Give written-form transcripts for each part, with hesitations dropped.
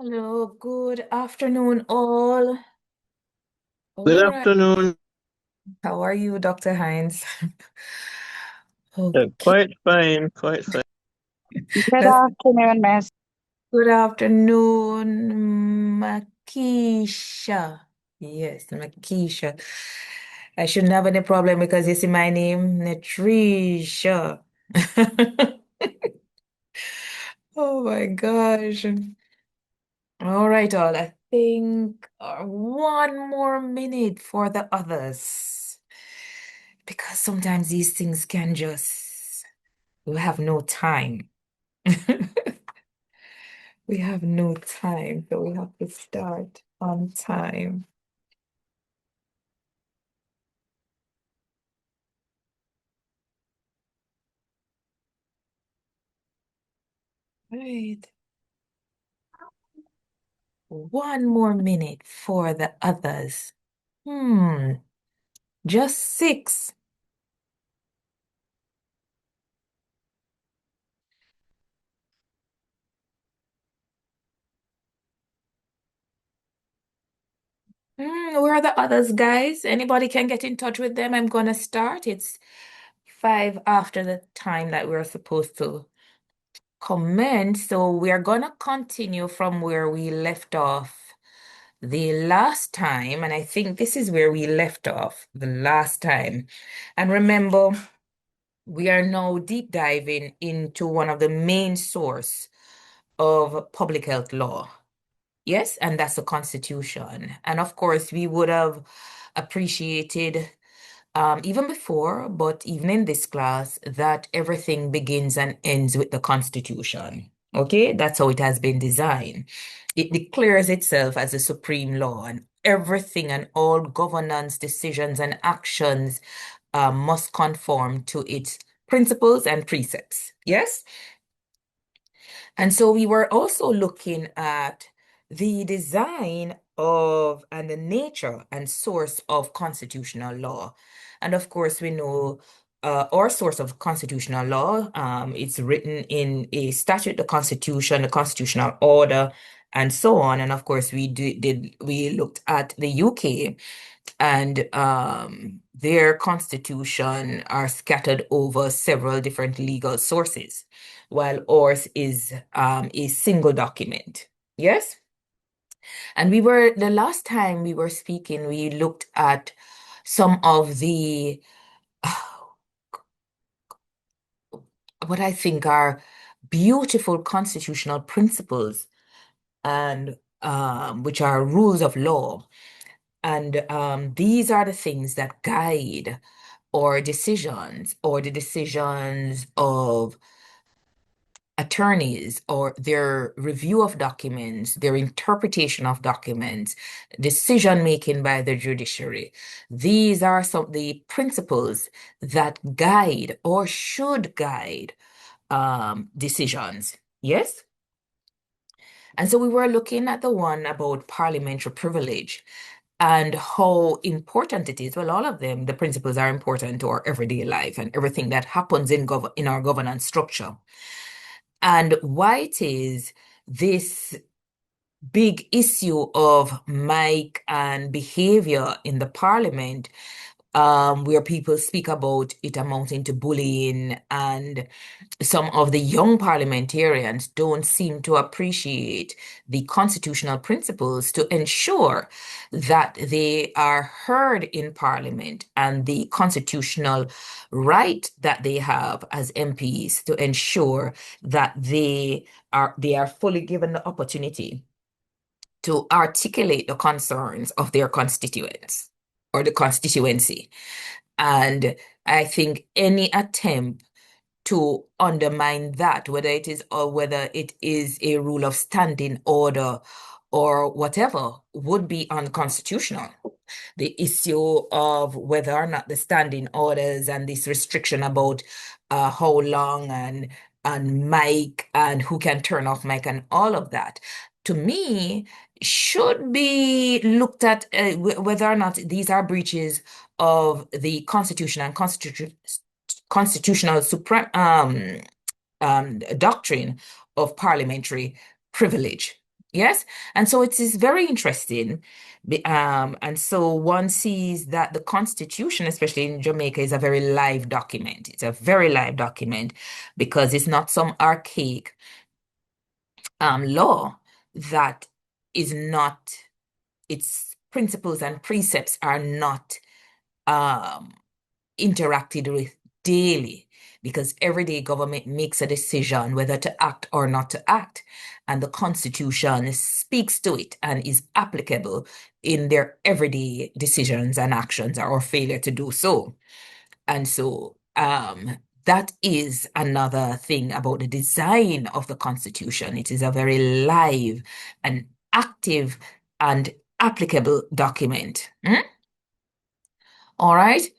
Hello, good afternoon, all. All Good right. afternoon. How are you, Dr. Hines? Okay, Quite fine, quite fine. Good that's afternoon, Miss. good afternoon, Makisha. Yes, Makisha. I shouldn't have any problem because you see my name, Natrisha. Oh my gosh. All right, all. I think one more minute for the others. Because sometimes these things can just, we have no time. We have no time, so we have to start on time. Right. One more minute for the others. Hmm, just six. Where are the others, guys? Anybody can get in touch with them. I'm gonna start. It's five after the time that we're supposed to comment. So we are gonna continue from where we left off the last time, and I think this is where we left off the last time. And remember, we are now deep diving into one of the main source of public health law. Yes, and that's the Constitution. And of course, we would have appreciated even before, but even in this class, that everything begins and ends with the Constitution. Okay, that's how it has been designed. It declares itself as a supreme law, and everything and all governance decisions and actions must conform to its principles and precepts. Yes? And so we were also looking at the design of and the nature and source of constitutional law. And of course, we know our source of constitutional law, it's written in a statute, the Constitution, the constitutional order, and so on. And of course, we looked at the UK and their constitution are scattered over several different legal sources, while ours is a single document. Yes? And the last time we were speaking, we looked at some of the, what I think are beautiful constitutional principles and which are rules of law. And these are the things that guide or the decisions of attorneys or their review of documents, their interpretation of documents, decision making by the judiciary. These are some of the principles that guide or should guide decisions. Yes? And so we were looking at the one about parliamentary privilege and how important it is. Well, all of them, the principles are important to our everyday life and everything that happens in our governance structure. And why it is this big issue of mic and behavior in the parliament, where people speak about it amounting to bullying, and some of the young parliamentarians don't seem to appreciate the constitutional principles to ensure that they are heard in parliament and the constitutional right that they have as MPs to ensure that they are fully given the opportunity to articulate the concerns of their constituents or the constituency. And I think any attempt to undermine that, whether it is a rule of standing order or whatever, would be unconstitutional. The issue of whether or not the standing orders and this restriction about how long and mic and who can turn off mic and all of that, to me, should be looked at whether or not these are breaches of the Constitution and constitutional doctrine of parliamentary privilege. Yes, and so it is very interesting. And so one sees that the Constitution, especially in Jamaica, is a very live document. It's a very live document because it's not some archaic law that is not, its principles and precepts are not um, interacted with daily because everyday government makes a decision whether to act or not to act. And the Constitution speaks to it and is applicable in their everyday decisions and actions or failure to do so. And so that is another thing about the design of the Constitution. It is a very live and active and applicable document. All right.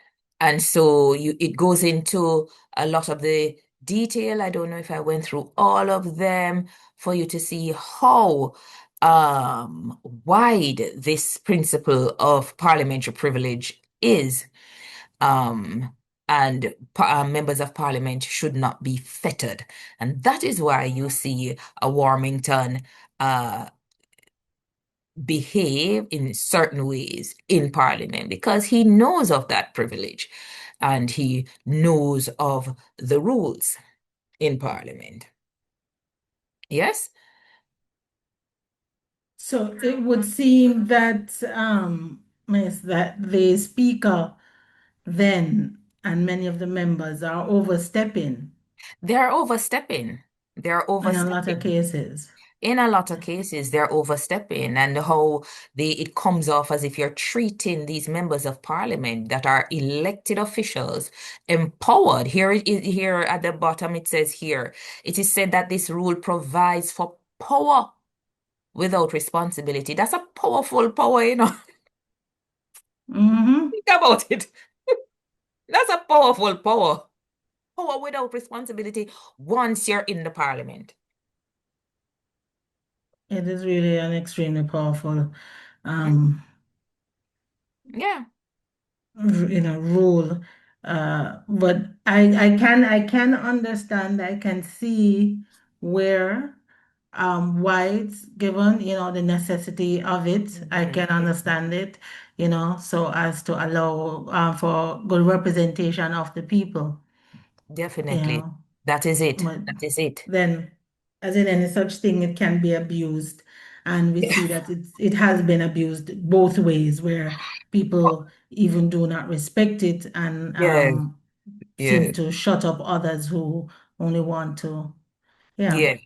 And so it goes into a lot of the detail. I don't know if I went through all of them for you to see how wide this principle of parliamentary privilege is. Um, and members of parliament should not be fettered. And that is why you see a Warmington behave in certain ways in parliament because he knows of that privilege and he knows of the rules in parliament. Yes? So it would seem that, Miss, that the speaker then and many of the members are overstepping They're overstepping. They're in a lot of overstepping. cases. In a lot of cases, they're overstepping, and how it comes off as if you're treating these members of parliament that are elected officials empowered. Here it is, here at the bottom it says here, it is said that this rule provides for power without responsibility. That's a powerful power, you know. Mm-hmm. Think about it. That's a powerful power. Power without responsibility once you're in the parliament. It is really an extremely powerful, Mm, yeah. rule. But I can understand, I can see where why it's given, the necessity of it. I can understand it, so as to allow for good representation of the people, you Definitely. know. That is it. But That is it. then, as in any such thing, it can be abused. And we see Yeah. that it has been abused both ways, where people even do not respect it and Yes. seem Yes. to shut up others who only want to. Yeah. Yes.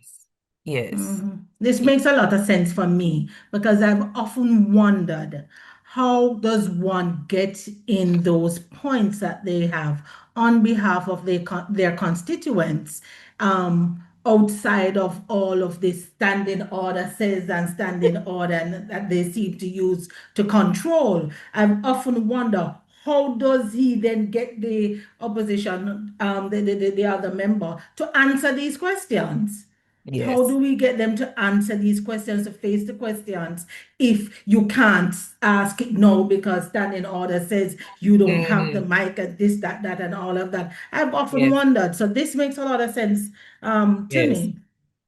Yes. This Ye- makes a lot of sense for me because I've often wondered, how does one get in those points that they have on behalf of their constituents, outside of all of this standing order says and standing order that they seem to use to control. I've often wondered, how does he then get the opposition, the other member, to answer these questions? How Yes. do we get them to answer these questions, to face the questions, if you can't ask it no because standing order says you don't have the Mhm. mic and this, that, and all of that? I've often Yes. wondered. So this makes a lot of sense to Yes. me.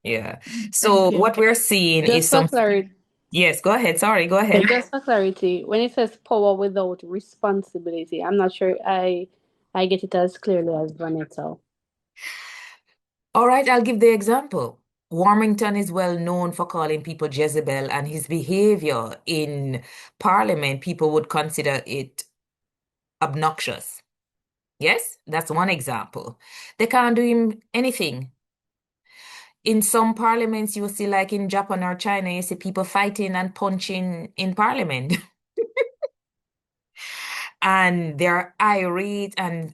Yeah. So Thank what you. we're seeing is Just for some, clarity, yes, go ahead. Sorry, go ahead. just for clarity, when it says power without responsibility, I'm not sure I get it as clearly as Vanessa. All right, I'll give the example. Warmington is well known for calling people Jezebel, and his behavior in Parliament, people would consider it obnoxious. Yes, that's one example. They can't do him anything. In some parliaments, you see, like in Japan or China, you see people fighting and punching in parliament. And they're irate and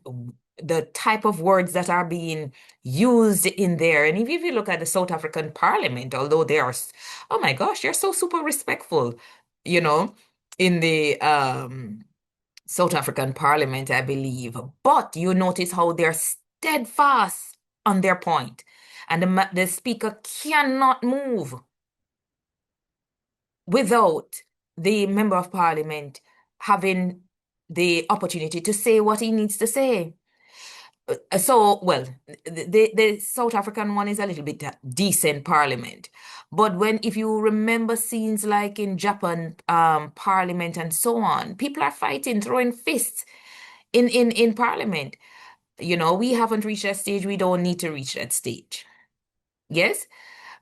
the type of words that are being used in there. And if you look at the South African parliament, although they are, oh my gosh, they're so super respectful, you know, in the South African parliament, I believe. But you notice how they're steadfast on their point, and the speaker cannot move without the member of parliament having the opportunity to say what he needs to say. Well, the South African one is a little bit decent parliament. But if you remember scenes like in Japan, parliament and so on, people are fighting, throwing fists in parliament. We haven't reached that stage. We don't need to reach that stage. Yes?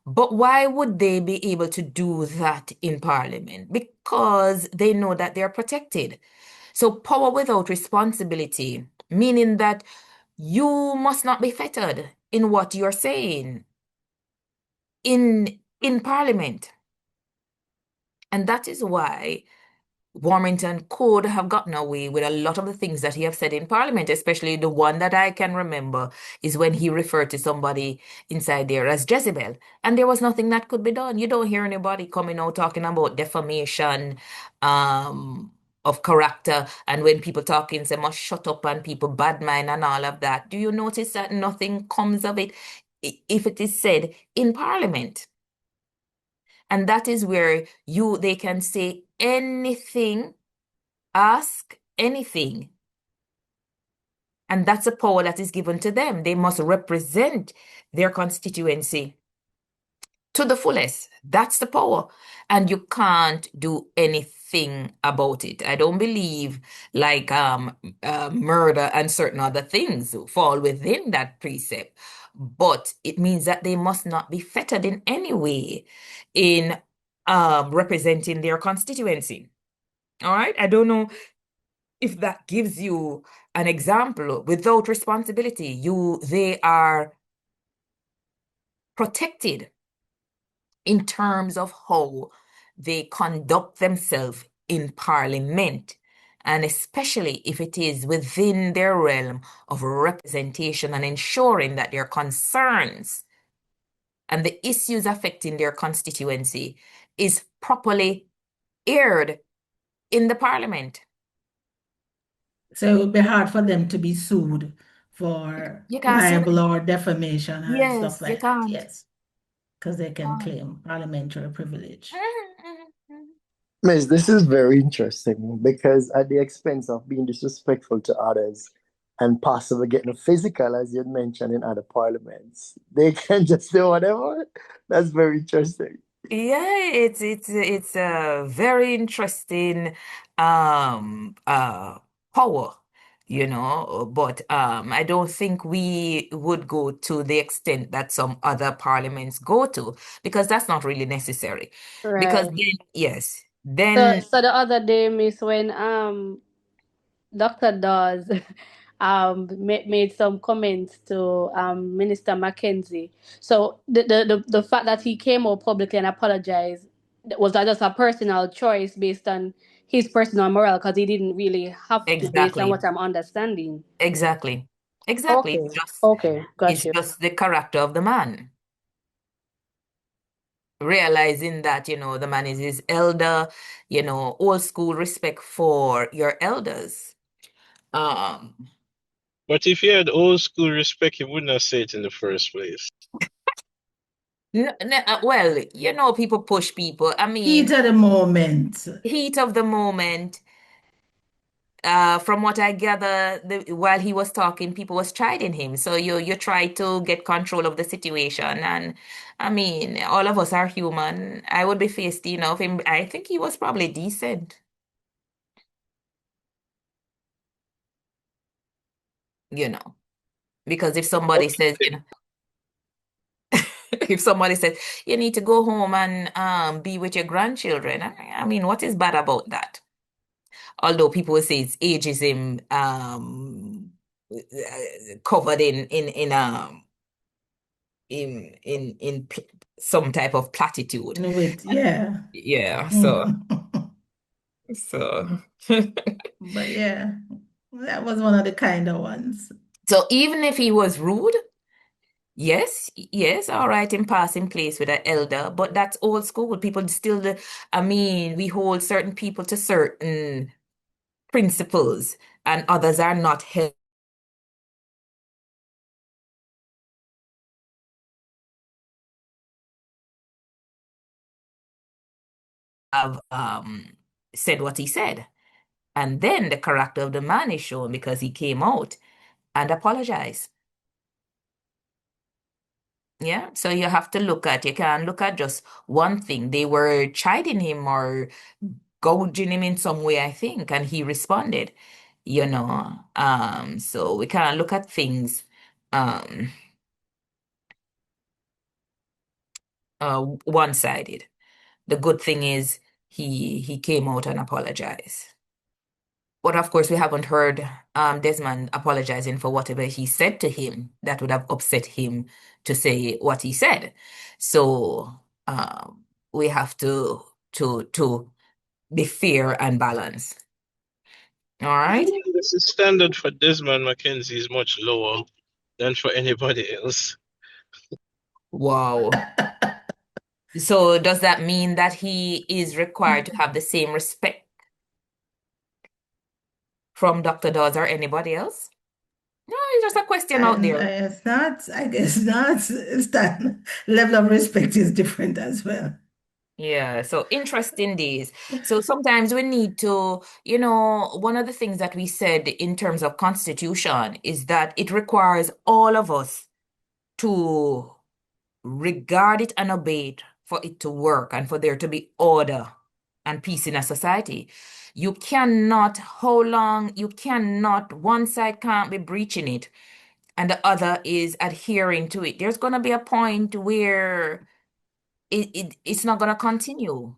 But why would they be able to do that in parliament? Because they know that they're protected. So power without responsibility, meaning that you must not be fettered in what you're saying in parliament. And that is why Warmington could have gotten away with a lot of the things that he have said in Parliament, especially the one that I can remember is when he referred to somebody inside there as Jezebel. And there was nothing that could be done. You don't hear anybody coming out talking about defamation of character. And when people talking, say must shut up and people bad mind and all of that. Do you notice that nothing comes of it if it is said in Parliament? And that is where they can say anything, ask anything. And that's a power that is given to them. They must represent their constituency to the fullest. That's the power. And you can't do anything about it. I don't believe like murder and certain other things fall within that precept. But it means that they must not be fettered in any way in representing their constituency. All right. I don't know if that gives you an example. Without responsibility, they are protected in terms of how they conduct themselves in parliament, and especially if it is within their realm of representation and ensuring that their concerns and the issues affecting their constituency is properly aired in the parliament. So it would be hard for them to be sued for You can't sue libel them. or defamation and Yes, stuff you like that. can't. Yes, because they can claim parliamentary privilege. Miss, this is very interesting because at the expense of being disrespectful to others and possibly getting physical, as you had mentioned in other parliaments, they can just do whatever. That's very interesting. Yeah, it's a very interesting power, but I don't think we would go to the extent that some other parliaments go to, because that's not really necessary. Because Right. then, yes, So then so the other day, Miss, when Dr. Dawes made some comments to Minister Mackenzie. So the fact that he came out publicly and apologized, was that just a personal choice based on his personal morale, because he didn't really have to, based on exactly, what I'm understanding. exactly, exactly. Okay. Okay, got It's you. just the character of the man. Realizing that, the man is his elder, old school respect for your elders. Um, But if you had old school respect, you wouldn't have said it in the first place. well, people push people. I Heat mean, of the moment. heat of the moment. From what I gather, while he was talking, people was chiding him. So you try to get control of the situation, and I mean, all of us are human. I would be feisty enough. I think he was probably decent, because if somebody says, if somebody says you need to go home and be with your grandchildren, I mean, what is bad about that? Although people will say it's ageism covered in some type of platitude. With, yeah. Yeah, so But yeah, that was one of the kind of ones. so even if he was rude, yes, all right, in passing place with an elder, but that's old school. People still, I mean, we hold certain people to certain principles, and others are not held. Have said what he said. And then the character of the man is shown because he came out and apologize. Yeah, so you have to you can't look at just one thing. They were chiding him or gouging him in some way, I think, and he responded, you know. So we can't look at things um one-sided. The good thing is he came out and apologized. But of course, we haven't heard Desmond apologizing for whatever he said to him that would have upset him to say what he said. So we have to be fair and balanced. All right. The standard for Desmond McKenzie is much lower than for anybody else. Wow. So does that mean that he is required to have the same respect from Dr. Dawes or anybody else? No, it's just a question out And there. it's not, I guess not, it's that level of respect is different as well. Yeah, so interesting days. So sometimes we need to, one of the things that we said in terms of constitution is that it requires all of us to regard it and obey it for it to work and for there to be order and peace in a society. You cannot, one side can't be breaching it and the other is adhering to it. There's going to be a point where it's not going to continue.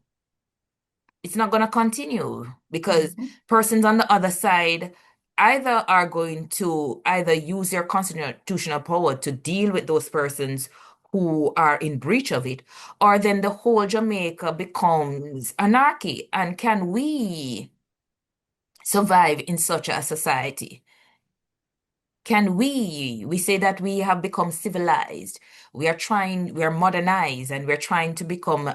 It's not going to continue because Mhm. persons on the other side are going to either use their constitutional power to deal with those persons who are in breach of it, or then the whole Jamaica becomes anarchy. And can we survive in such a society? Can we say that we have become civilized? We are modernized and we're trying to become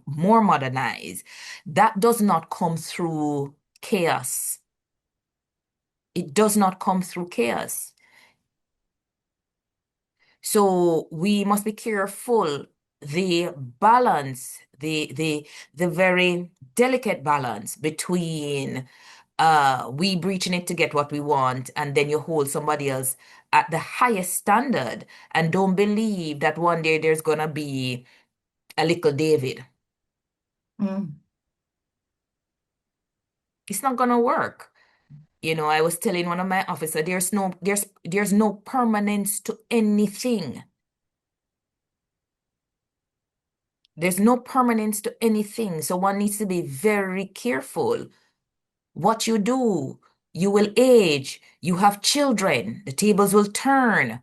more modernized. That does not come through chaos. It does not come through chaos. So we must be careful the balance, the very delicate balance between we breaching it to get what we want, and then you hold somebody else at the highest standard and don't believe that one day there's gonna be a little David. Mm. It's not gonna work. I was telling one of my officers, there's no permanence to anything. There's no permanence to anything. So one needs to be very careful. What you do, you will age, you have children, the tables will turn.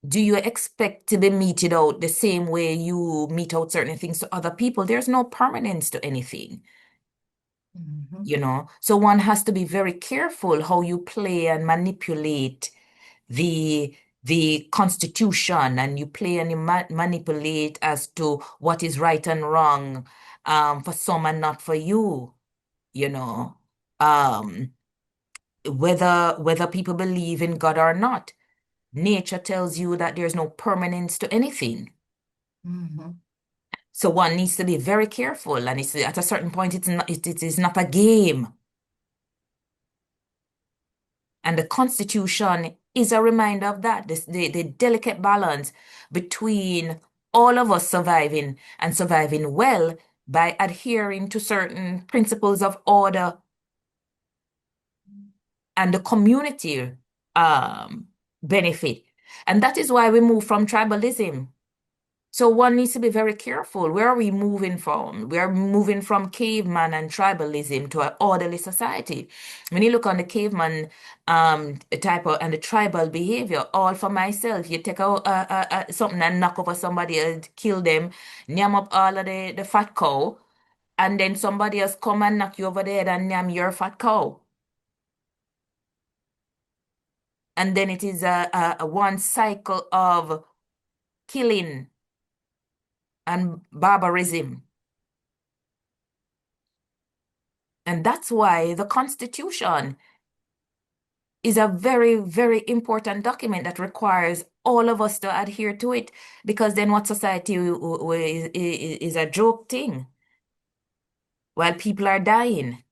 Do you expect to be meted out the same way you mete out certain things to other people? There's no permanence to anything, Mhm. So one has to be very careful how you play and manipulate the Constitution, and you play and you manipulate as to what is right and wrong for some and not for you, you know. Um, whether people believe in God or not. Nature tells you that there's no permanence to anything. Mhm. So one needs to be very careful, and it's at a certain point, it is not a game. And the Constitution is a reminder of that, the delicate balance between all of us surviving and surviving well by adhering to certain principles of order and the community benefit. And that is why we move from tribalism. So one needs to be very careful. Where are we moving from? We are moving from caveman and tribalism to an orderly society. When you look on the caveman type of and the tribal behavior, all for myself, you take out something and knock over somebody else, kill them, yam up all of the fat cow, and then somebody else come and knock you over the head and yam your fat cow. And then it is a one cycle of killing and barbarism. And that's why the Constitution is a very, very important document that requires all of us to adhere to it, because then what society is a joke thing while people are dying.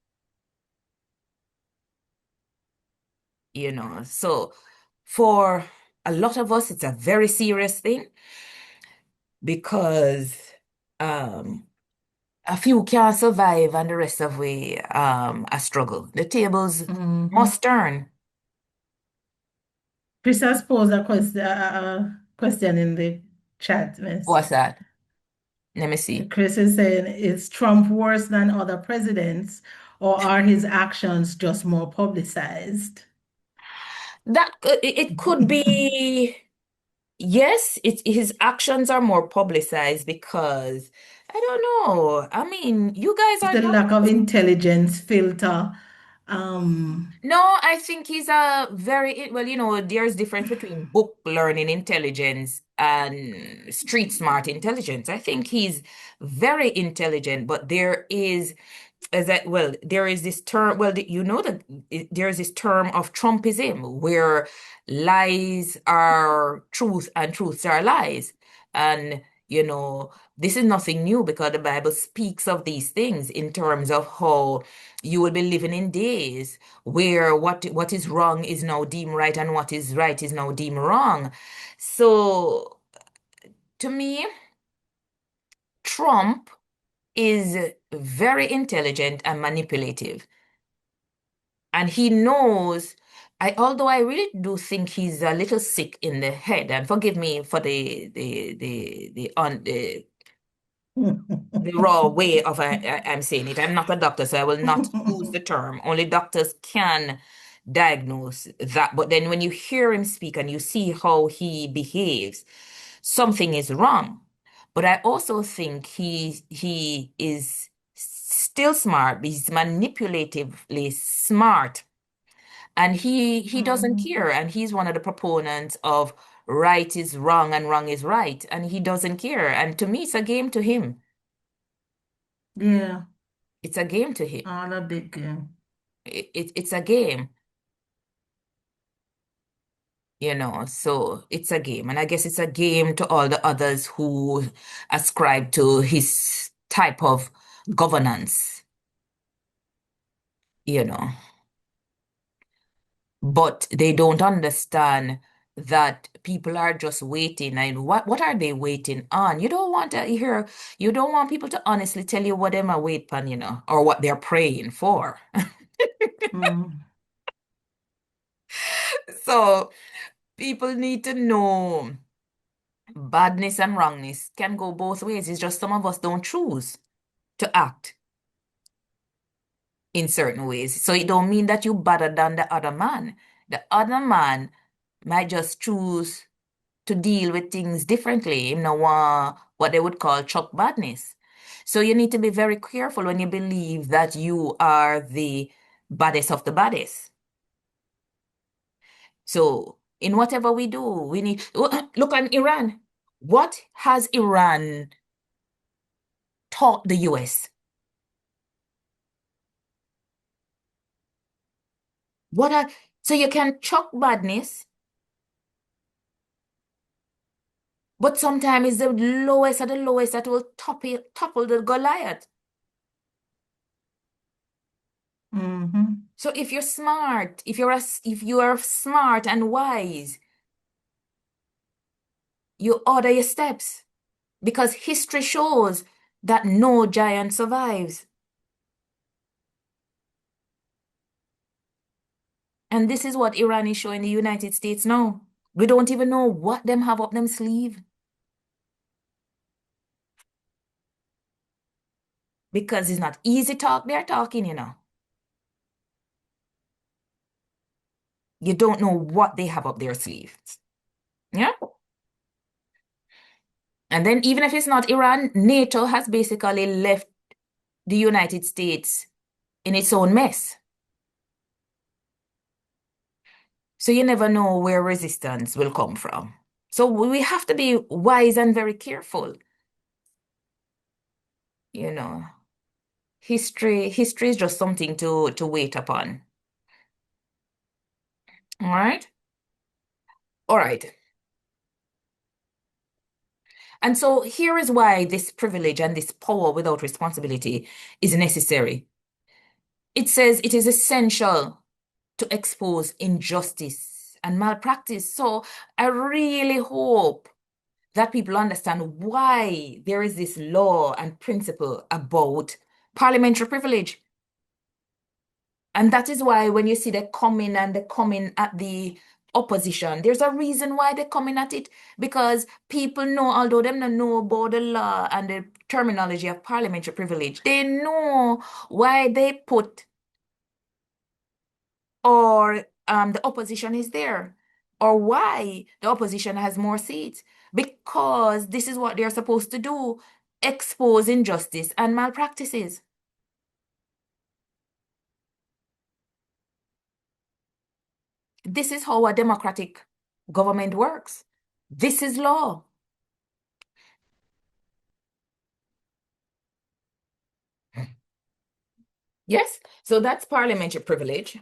So for a lot of us, it's a very serious thing because a few can't survive and the rest of we a struggle. The tables must turn. Chris has posed a question in the chat, miss. What's that? Let me see. Chris is saying, is Trump worse than other presidents, or are his actions just more publicized? That it could be, yes, his actions are more publicized because I don't know. I mean, you guys are The lack of doctors. intelligence filter. No, I think he's a very, well, there's difference between book learning intelligence and street smart intelligence. I think he's very intelligent, but there is this term, that there's this term of Trumpism where lies are truth and truths are lies. And, this is nothing new because the Bible speaks of these things in terms of how you will be living in days where what is wrong is now deemed right and what is right is now deemed wrong. So to me, Trump is very intelligent and manipulative. And he knows, although I really do think he's a little sick in the head, and forgive me for the raw way of I'm saying it. I'm not a doctor, so I will not use the term. Only doctors can diagnose that. But then when you hear him speak and you see how he behaves, something is wrong. But I also think he is still smart. He's manipulatively smart. And he doesn't care. And he's one of the proponents of right is wrong and wrong is right. And he doesn't care. And to me, it's a game to him. Yeah, It's a game to him. all a big game. It's a game, so it's a game. And I guess it's a game to all the others who ascribe to his type of governance, you know. But they don't understand that people are just waiting. And what are they waiting on? You don't want to hear, you don't want people to honestly tell you what they are waiting on, or what they're praying for. So people need to know badness and wrongness can go both ways. It's just some of us don't choose to act in certain ways. So it don't mean that you better than the other man. The other man might just choose to deal with things differently, what they would call chuck badness. So you need to be very careful when you believe that you are the baddest of the baddest. So in whatever we do, we need look at Iran. What has Iran taught the US? So you can chuck badness, but sometimes it's the lowest of the lowest that will topple the Goliath. So if you're smart, if you are smart and wise, you order your steps because history shows that no giant survives. And this is what Iran is showing the United States now. We don't even know what them have up them sleeve. Because it's not easy talk they're talking, You don't know what they have up their sleeves. Yeah? And then even if it's not Iran, NATO has basically left the United States in its own mess. So you never know where resistance will come from. So we have to be wise and very careful. History is just something to wait upon. All right? All right. And so here is why this privilege and this power without responsibility is necessary. It says it is essential to expose injustice and malpractice. So I really hope that people understand why there is this law and principle about parliamentary privilege. And that is why when you see they coming and they coming at the opposition, there's a reason why they're coming at it. Because people know, although them don't know about the law and the terminology of parliamentary privilege, they know why they put or the opposition is there, or why the opposition has more seats. Because this is what they're supposed to do, expose injustice and malpractices. This is how a democratic government works. This is law. Yes, so that's parliamentary privilege.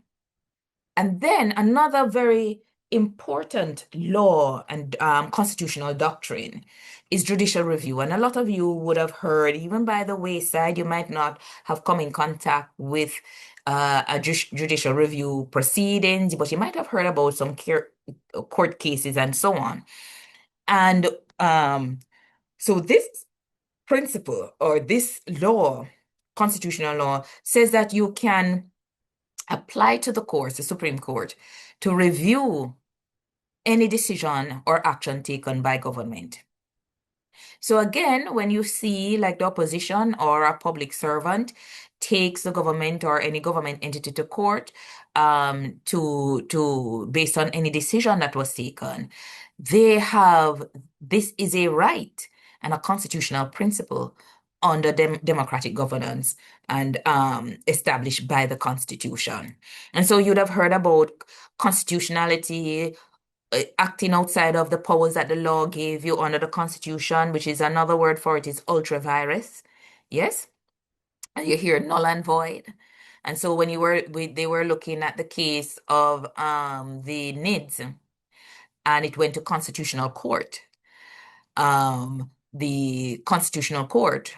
And then another very important law and constitutional doctrine is judicial review. And a lot of you would have heard, even by the wayside, you might not have come in contact with a judicial review proceedings, but you might have heard about some court cases and so on. And so this principle or this law, constitutional law, says that you can apply to the courts, the Supreme Court, to review any decision or action taken by government. So again, when you see like the opposition or a public servant takes the government or any government entity to court to based on any decision that was taken, this is a right and a constitutional principle under democratic governance and established by the Constitution. And so you'd have heard about constitutionality, acting outside of the powers that the law gave you under the Constitution, which is another word for it is ultra vires. Yes? And you hear null and void. And so when they were looking at the case of the NIDS, and it went to Constitutional Court. The Constitutional Court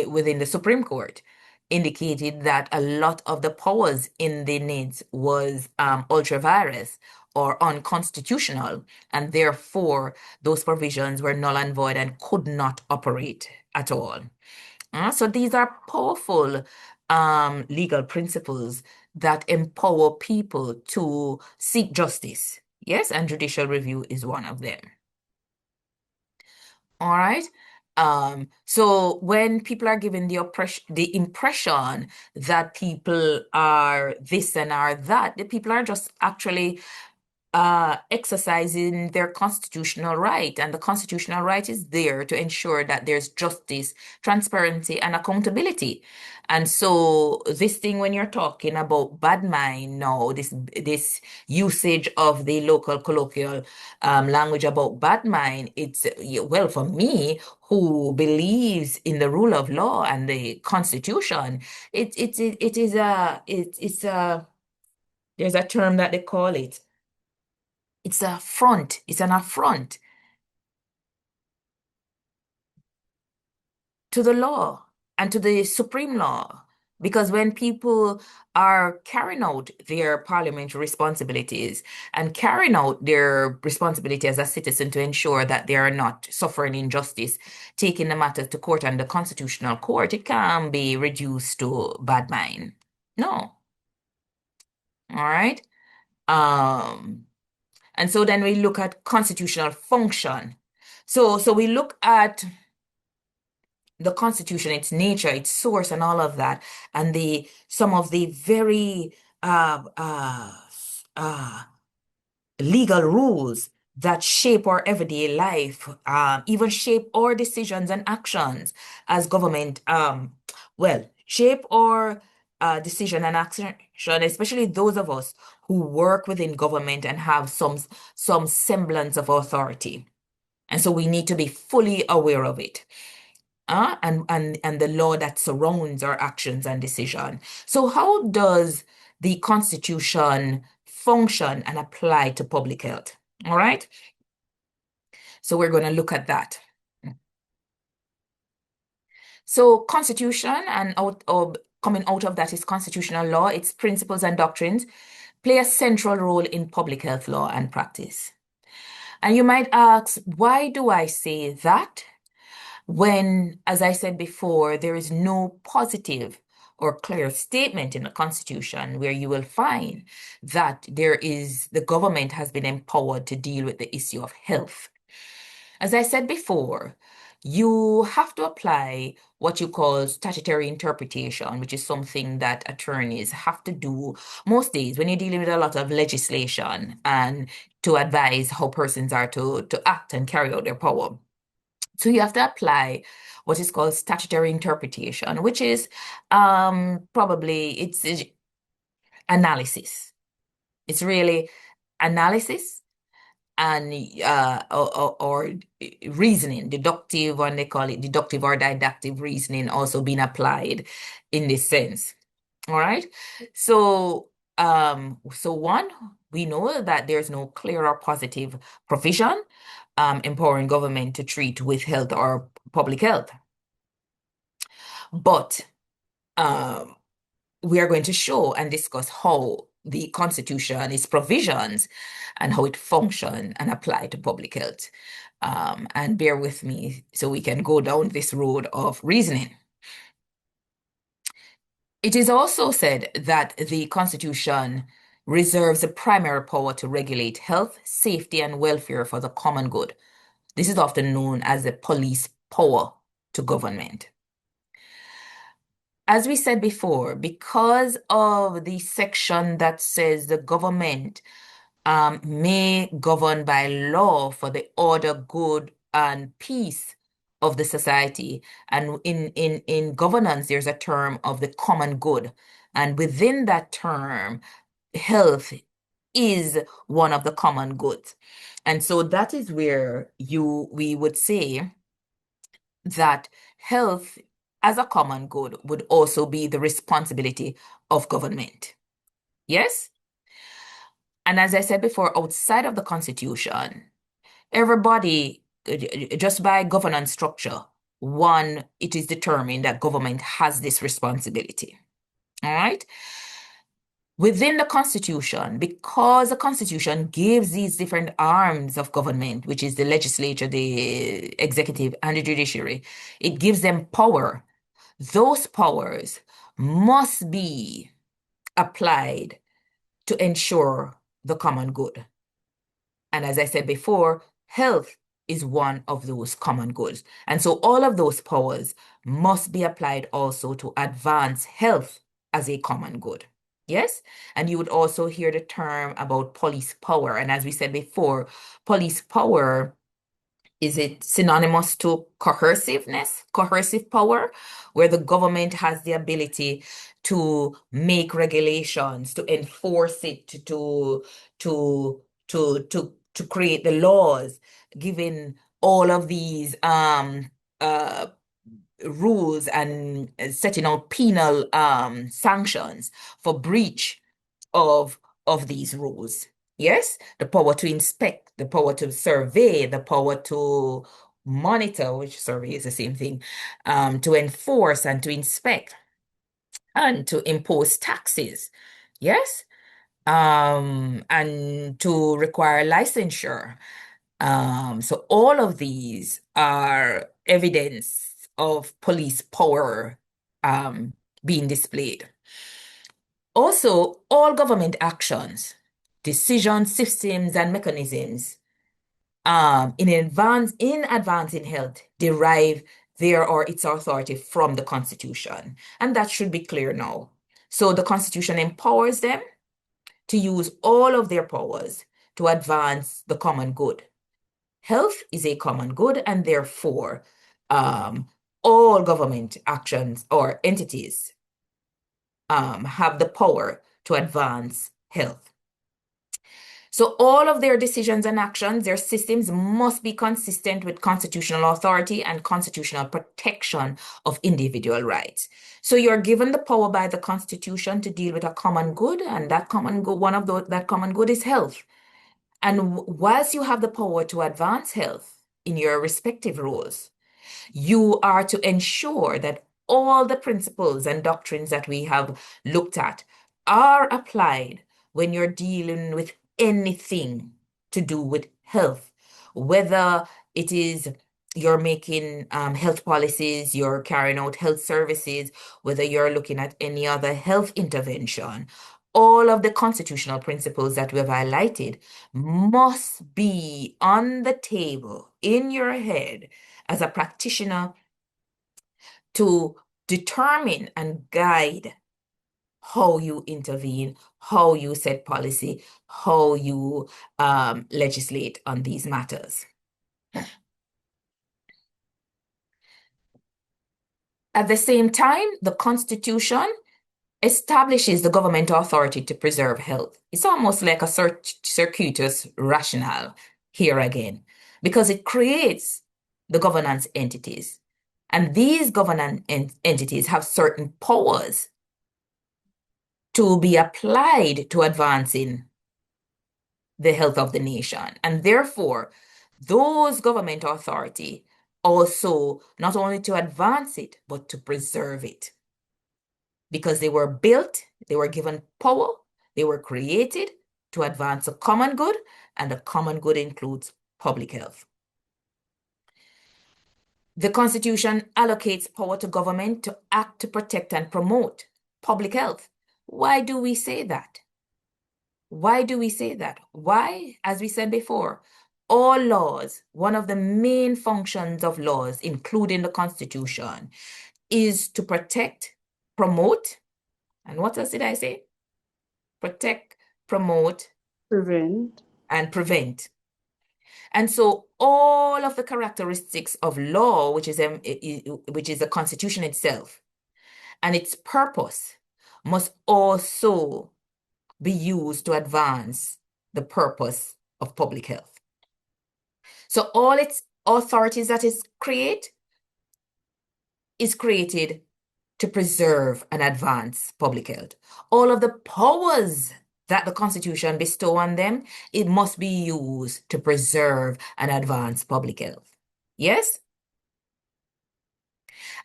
within the Supreme Court indicated that a lot of the powers in the NIDS was ultra vires or unconstitutional, and therefore those provisions were null and void and could not operate at all. So these are powerful legal principles that empower people to seek justice. Yes, and judicial review is one of them. All right. So when people are given the impression that people are this and are that, the people are just actually exercising their constitutional right. And the constitutional right is there to ensure that there's justice, transparency, and accountability. And so this thing, when you're talking about bad mind now, this usage of the local colloquial language about bad mind, it's, well, for me, who believes in the rule of law and the Constitution, there's a term that they call it. It's an affront to the law and to the supreme law. Because when people are carrying out their parliamentary responsibilities and carrying out their responsibility as a citizen to ensure that they are not suffering injustice, taking the matter to court and the Constitutional Court, it can be reduced to bad mind. No. All right. And so then we look at constitutional function. So we look at the Constitution, its nature, its source, and all of that, and some of the very legal rules that shape our everyday life, even shape our decisions and actions as government. Shape our decision and action, especially those of us who work within government and have some semblance of authority. And so we need to be fully aware of it. And the law that surrounds our actions and decision. So how does the Constitution function and apply to public health? All right. So we're going to look at that. So Constitution and coming out of that is constitutional law, its principles and doctrines. play a central role in public health law and practice. And you might ask, why do I say that? When, as I said before, there is no positive or clear statement in the Constitution where you will find that the government has been empowered to deal with the issue of health. As I said before, you have to apply what you call statutory interpretation, which is something that attorneys have to do most days when you're dealing with a lot of legislation and to advise how persons are to act and carry out their power. So you have to apply what is called statutory interpretation, which is probably it's analysis. It's really analysis and or reasoning, deductive, and they call it deductive or didactic reasoning also being applied in this sense. All right. So one, we know that there's no clear or positive provision empowering government to treat with health or public health. But we are going to show and discuss how the Constitution, its provisions, and how it function and apply to public health. And bear with me so we can go down this road of reasoning. It is also said that the Constitution reserves the primary power to regulate health, safety, and welfare for the common good. This is often known as the police power to government. As we said before, because of the section that says the government may govern by law for the order, good, and peace of the society. And in governance, there's a term of the common good. And within that term, health is one of the common goods. And so that is where we would say that health as a common good would also be the responsibility of government. Yes? And as I said before, outside of the Constitution, everybody, just by governance structure, one, it is determined that government has this responsibility. All right? Within the Constitution, because the Constitution gives these different arms of government, which is the legislature, the executive, and the judiciary, it gives them power. Those powers must be applied to ensure the common good. And as I said before, health is one of those common goods. And so all of those powers must be applied also to advance health as a common good. Yes? And you would also hear the term about police power. And as we said before, police power, is it synonymous to coerciveness, coercive power, where the government has the ability to make regulations, to enforce it, to create the laws, giving all of these rules and setting out penal sanctions for breach of these rules. Yes, the power to inspect, the power to survey, the power to monitor, which survey is the same thing, to enforce and to inspect and to impose taxes. Yes, and to require licensure. So all of these are evidence of police power being displayed. Also, all government actions, decisions, systems, and mechanisms in advancing health derive their or its authority from the Constitution. And that should be clear now. So the Constitution empowers them to use all of their powers to advance the common good. Health is a common good, and therefore, all government actions or entities have the power to advance health. So all of their decisions and actions, their systems must be consistent with constitutional authority and constitutional protection of individual rights. So you're given the power by the Constitution to deal with a common good, and that common good, that common good is health. And whilst you have the power to advance health in your respective roles, you are to ensure that all the principles and doctrines that we have looked at are applied when you're dealing with anything to do with health, whether it is you're making health policies, you're carrying out health services, whether you're looking at any other health intervention, all of the constitutional principles that we have highlighted must be on the table in your head as a practitioner to determine and guide how you intervene, how you set policy, how you legislate on these matters. At the same time, the Constitution establishes the government authority to preserve health. It's almost like a circuitous rationale here again, because it creates the governance entities. And these governance entities have certain powers to be applied to advancing the health of the nation. And therefore, those government authority also not only to advance it, but to preserve it. Because they were built, they were given power, they were created to advance a common good, and the common good includes public health. The Constitution allocates power to government to act to protect and promote public health. Why do we say that? Why do we say that? Why? As we said before, all laws, one of the main functions of laws, including the Constitution, is to protect, promote, and what else did I say? Protect, promote, Prevent. and prevent. And so all of the characteristics of law, which is the Constitution itself, and its purpose must also be used to advance the purpose of public health. So all its authorities that is created to preserve and advance public health. All of the powers that the Constitution bestow on them, it must be used to preserve and advance public health. Yes?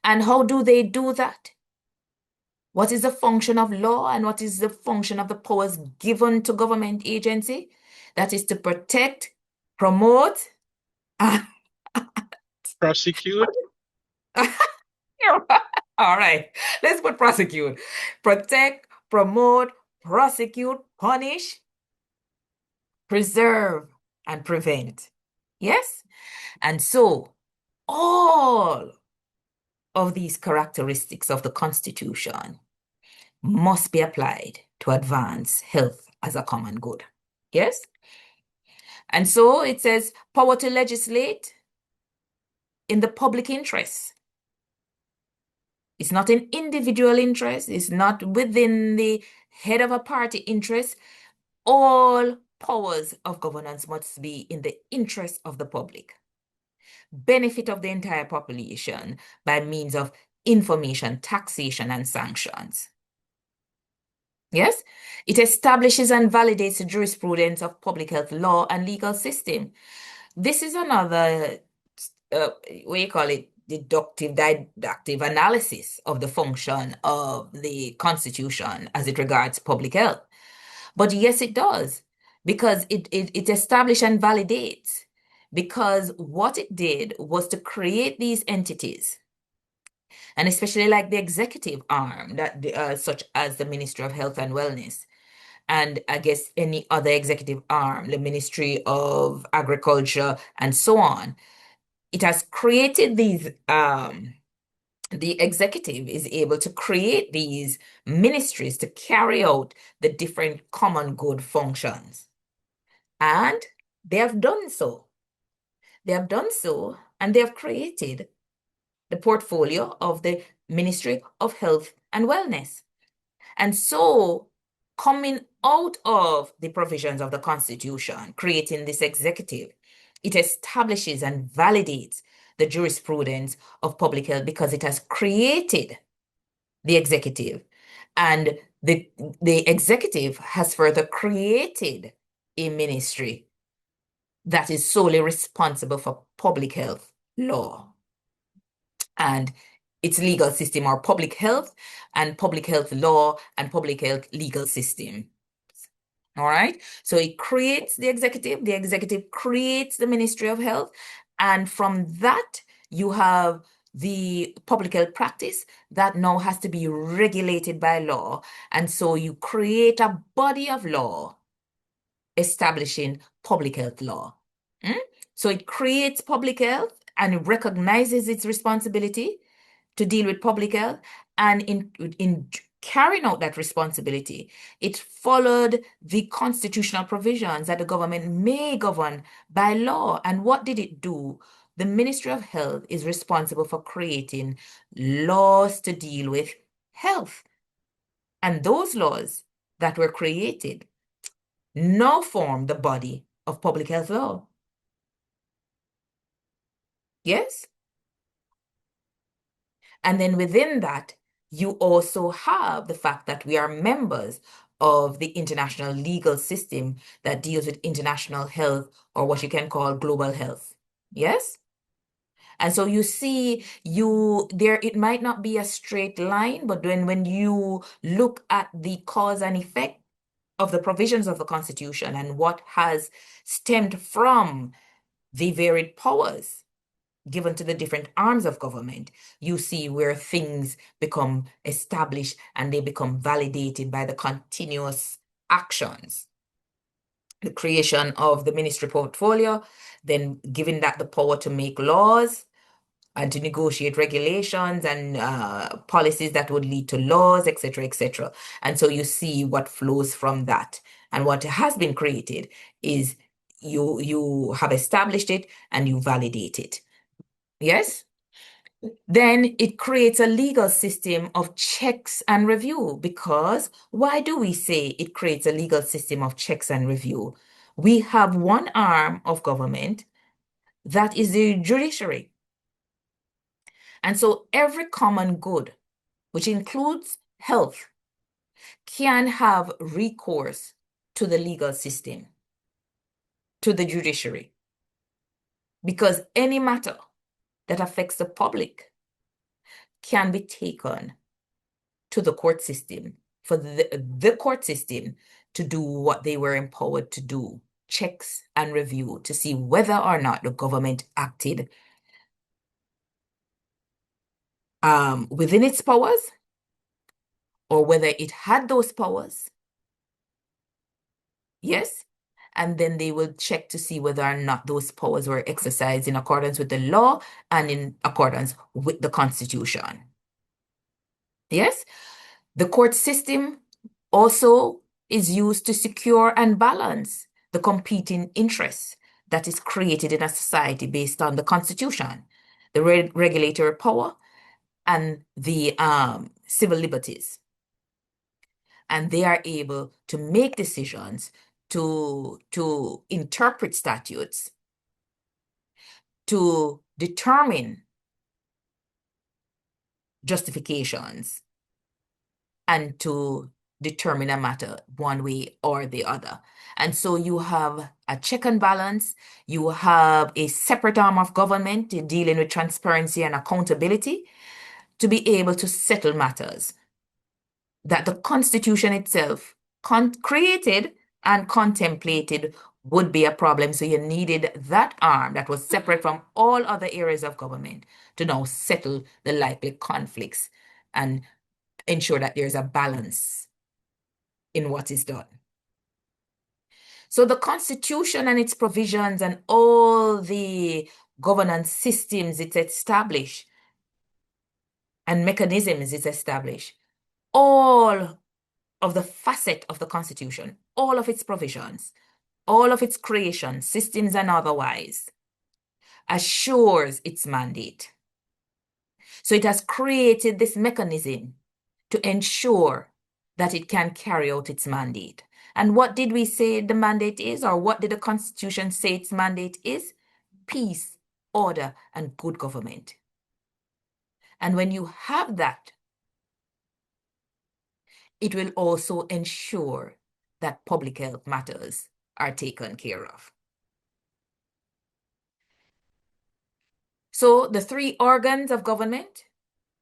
And how do they do that? What is the function of law and what is the function of the powers given to government agency? That is to protect, promote, Prosecute. all right, let's put prosecute. Protect, promote, prosecute, punish, preserve, and prevent. Yes? And so all of these characteristics of the Constitution must be applied to advance health as a common good. Yes? And so it says power to legislate in the public interest. It's not an individual interest. It's not within the head of a party interest. All powers of governance must be in the interest of the public. Benefit of the entire population by means of information, taxation, and sanctions. Yes? It establishes and validates the jurisprudence of public health law and legal system. This is another, deductive, didactic analysis of the function of the Constitution as it regards public health. But yes, it does, because it established and validates, because what it did was to create these entities, and especially like the executive arm, that such as the Ministry of Health and Wellness, and I guess any other executive arm, the Ministry of Agriculture, and so on. It has created these, the executive is able to create these ministries to carry out the different common good functions. And they have done so. They have done so, and they have created the portfolio of the Ministry of Health and Wellness. And so, coming out of the provisions of the Constitution, creating this executive, it establishes and validates the jurisprudence of public health because it has created the executive. And the executive has further created a ministry that is solely responsible for public health law and its legal system, or public health and public health law and public health legal system. All right. So it creates the executive creates the Ministry of Health, and from that, you have the public health practice that now has to be regulated by law. And so you create a body of law establishing public health law. So it creates public health and it recognizes its responsibility to deal with public health. And in carrying out that responsibility, it followed the constitutional provisions that the government may govern by law. And what did it do? The Ministry of Health is responsible for creating laws to deal with health. And those laws that were created now form the body of public health law. Yes? And then within that, you also have the fact that we are members of the international legal system that deals with international health, or what you can call global health. Yes? And so you see, it might not be a straight line, but when you look at the cause and effect of the provisions of the Constitution and what has stemmed from the varied powers given to the different arms of government, you see where things become established and they become validated by the continuous actions. The creation of the ministry portfolio, then giving that the power to make laws and to negotiate regulations and policies that would lead to laws, etc., etc. And so you see what flows from that. And what has been created is you have established it and you validate it. Yes? Then it creates a legal system of checks and review. Because why do we say it creates a legal system of checks and review? We have one arm of government that is the judiciary. And so every common good, which includes health, can have recourse to the legal system, to the judiciary. Because any matter that affects the public can be taken to the court system for the court system to do what they were empowered to do, checks and review to see whether or not the government acted within its powers or whether it had those powers. Yes? And then they will check to see whether or not those powers were exercised in accordance with the law and in accordance with the Constitution. Yes? The court system also is used to secure and balance the competing interests that is created in a society based on the Constitution, the regulatory power, and the civil liberties. And they are able to make decisions, to interpret statutes, to determine justifications, and to determine a matter one way or the other. And so you have a check and balance, you have a separate arm of government dealing with transparency and accountability to be able to settle matters that the Constitution itself created and contemplated would be a problem. So you needed that arm that was separate from all other areas of government to now settle the likely conflicts and ensure that there's a balance in what is done. So the Constitution and its provisions and all the governance systems it's established and mechanisms it's established, all of the facet of the Constitution, all of its provisions, all of its creations, systems and otherwise, assures its mandate. So it has created this mechanism to ensure that it can carry out its mandate. And what did we say the mandate is, or what did the Constitution say its mandate is? Peace, order, and good government. And when you have that, it will also ensure that public health matters are taken care of. So the three organs of government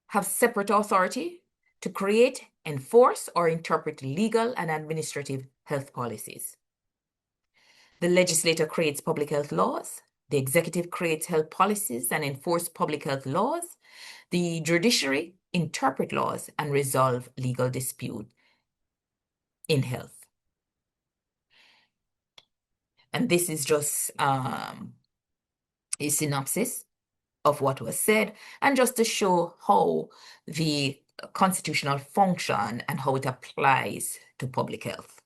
have separate authority to create, enforce, or interpret legal and administrative health policies. The legislature creates public health laws. The executive creates health policies and enforce public health laws. The judiciary interpret laws and resolve legal dispute in health. And this is just a synopsis of what was said, and just to show how the constitutional function and how it applies to public health.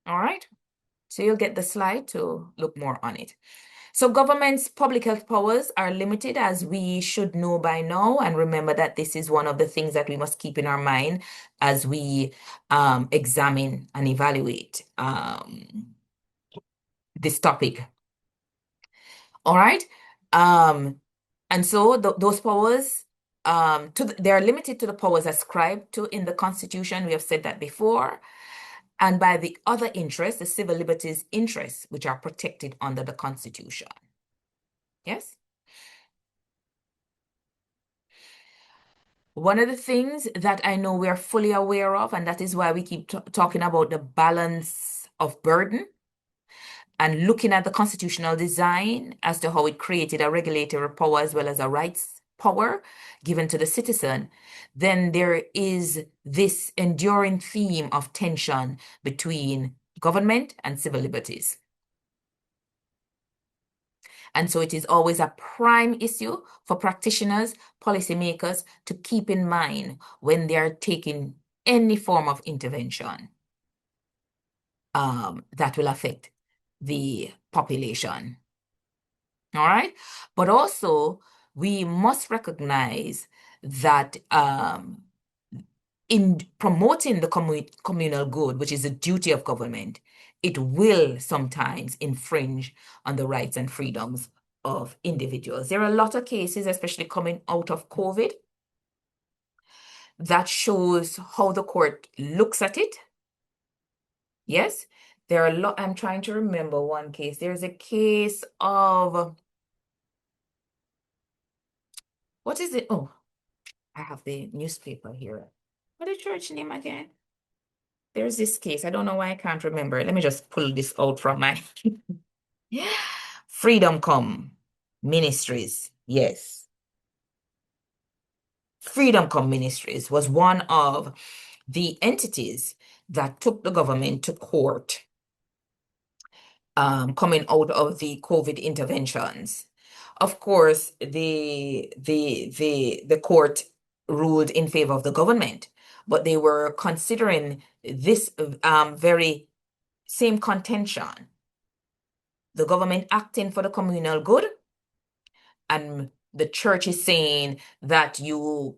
All right, so you'll get the slide to look more on it. So government's public health powers are limited, as we should know by now. And remember that this is one of the things that we must keep in our mind as we examine and evaluate this topic. All right. And so those powers, they are limited to the powers ascribed to in the Constitution. We have said that before. And by the other interests, the civil liberties interests, which are protected under the Constitution. Yes? One of the things that I know we're fully aware of, and that is why we keep talking about the balance of burden and looking at the constitutional design as to how it created a regulatory power as well as a rights power given to the citizen, then there is this enduring theme of tension between government and civil liberties. And so it is always a prime issue for practitioners, policymakers to keep in mind when they are taking any form of intervention that will affect the population. All right. But also, we must recognize that in promoting the communal good, which is the duty of government, it will sometimes infringe on the rights and freedoms of individuals. There are a lot of cases, especially coming out of COVID, that shows how the court looks at it. Yes, there are a lot. I'm trying to remember one case. There's a case of, what is it? Oh, I have the newspaper here. What is the church name again? There's this case. I don't know why I can't remember it. Let me just pull this out from my Freedom Come Ministries. Yes. Freedom Come Ministries was one of the entities that took the government to court coming out of the COVID interventions. Of course, the court ruled in favor of the government, but they were considering this very same contention. The government acting for the communal good, and the church is saying that you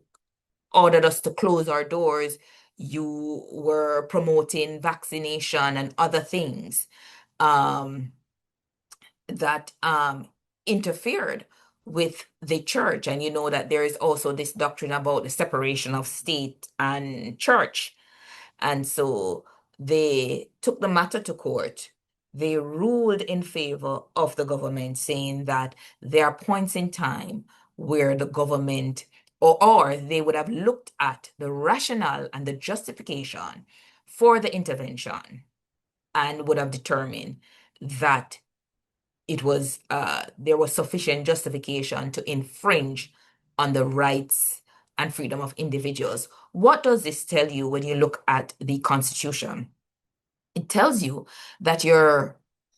ordered us to close our doors, you were promoting vaccination and other things that interfered with the church. And you know that there is also this doctrine about the separation of state and church. And so they took the matter to court. They ruled in favor of the government, saying that there are points in time where the government, or they would have looked at the rationale and the justification for the intervention and would have determined that it was there was sufficient justification to infringe on the rights and freedom of individuals. What does this tell you when you look at the Constitution? It tells you that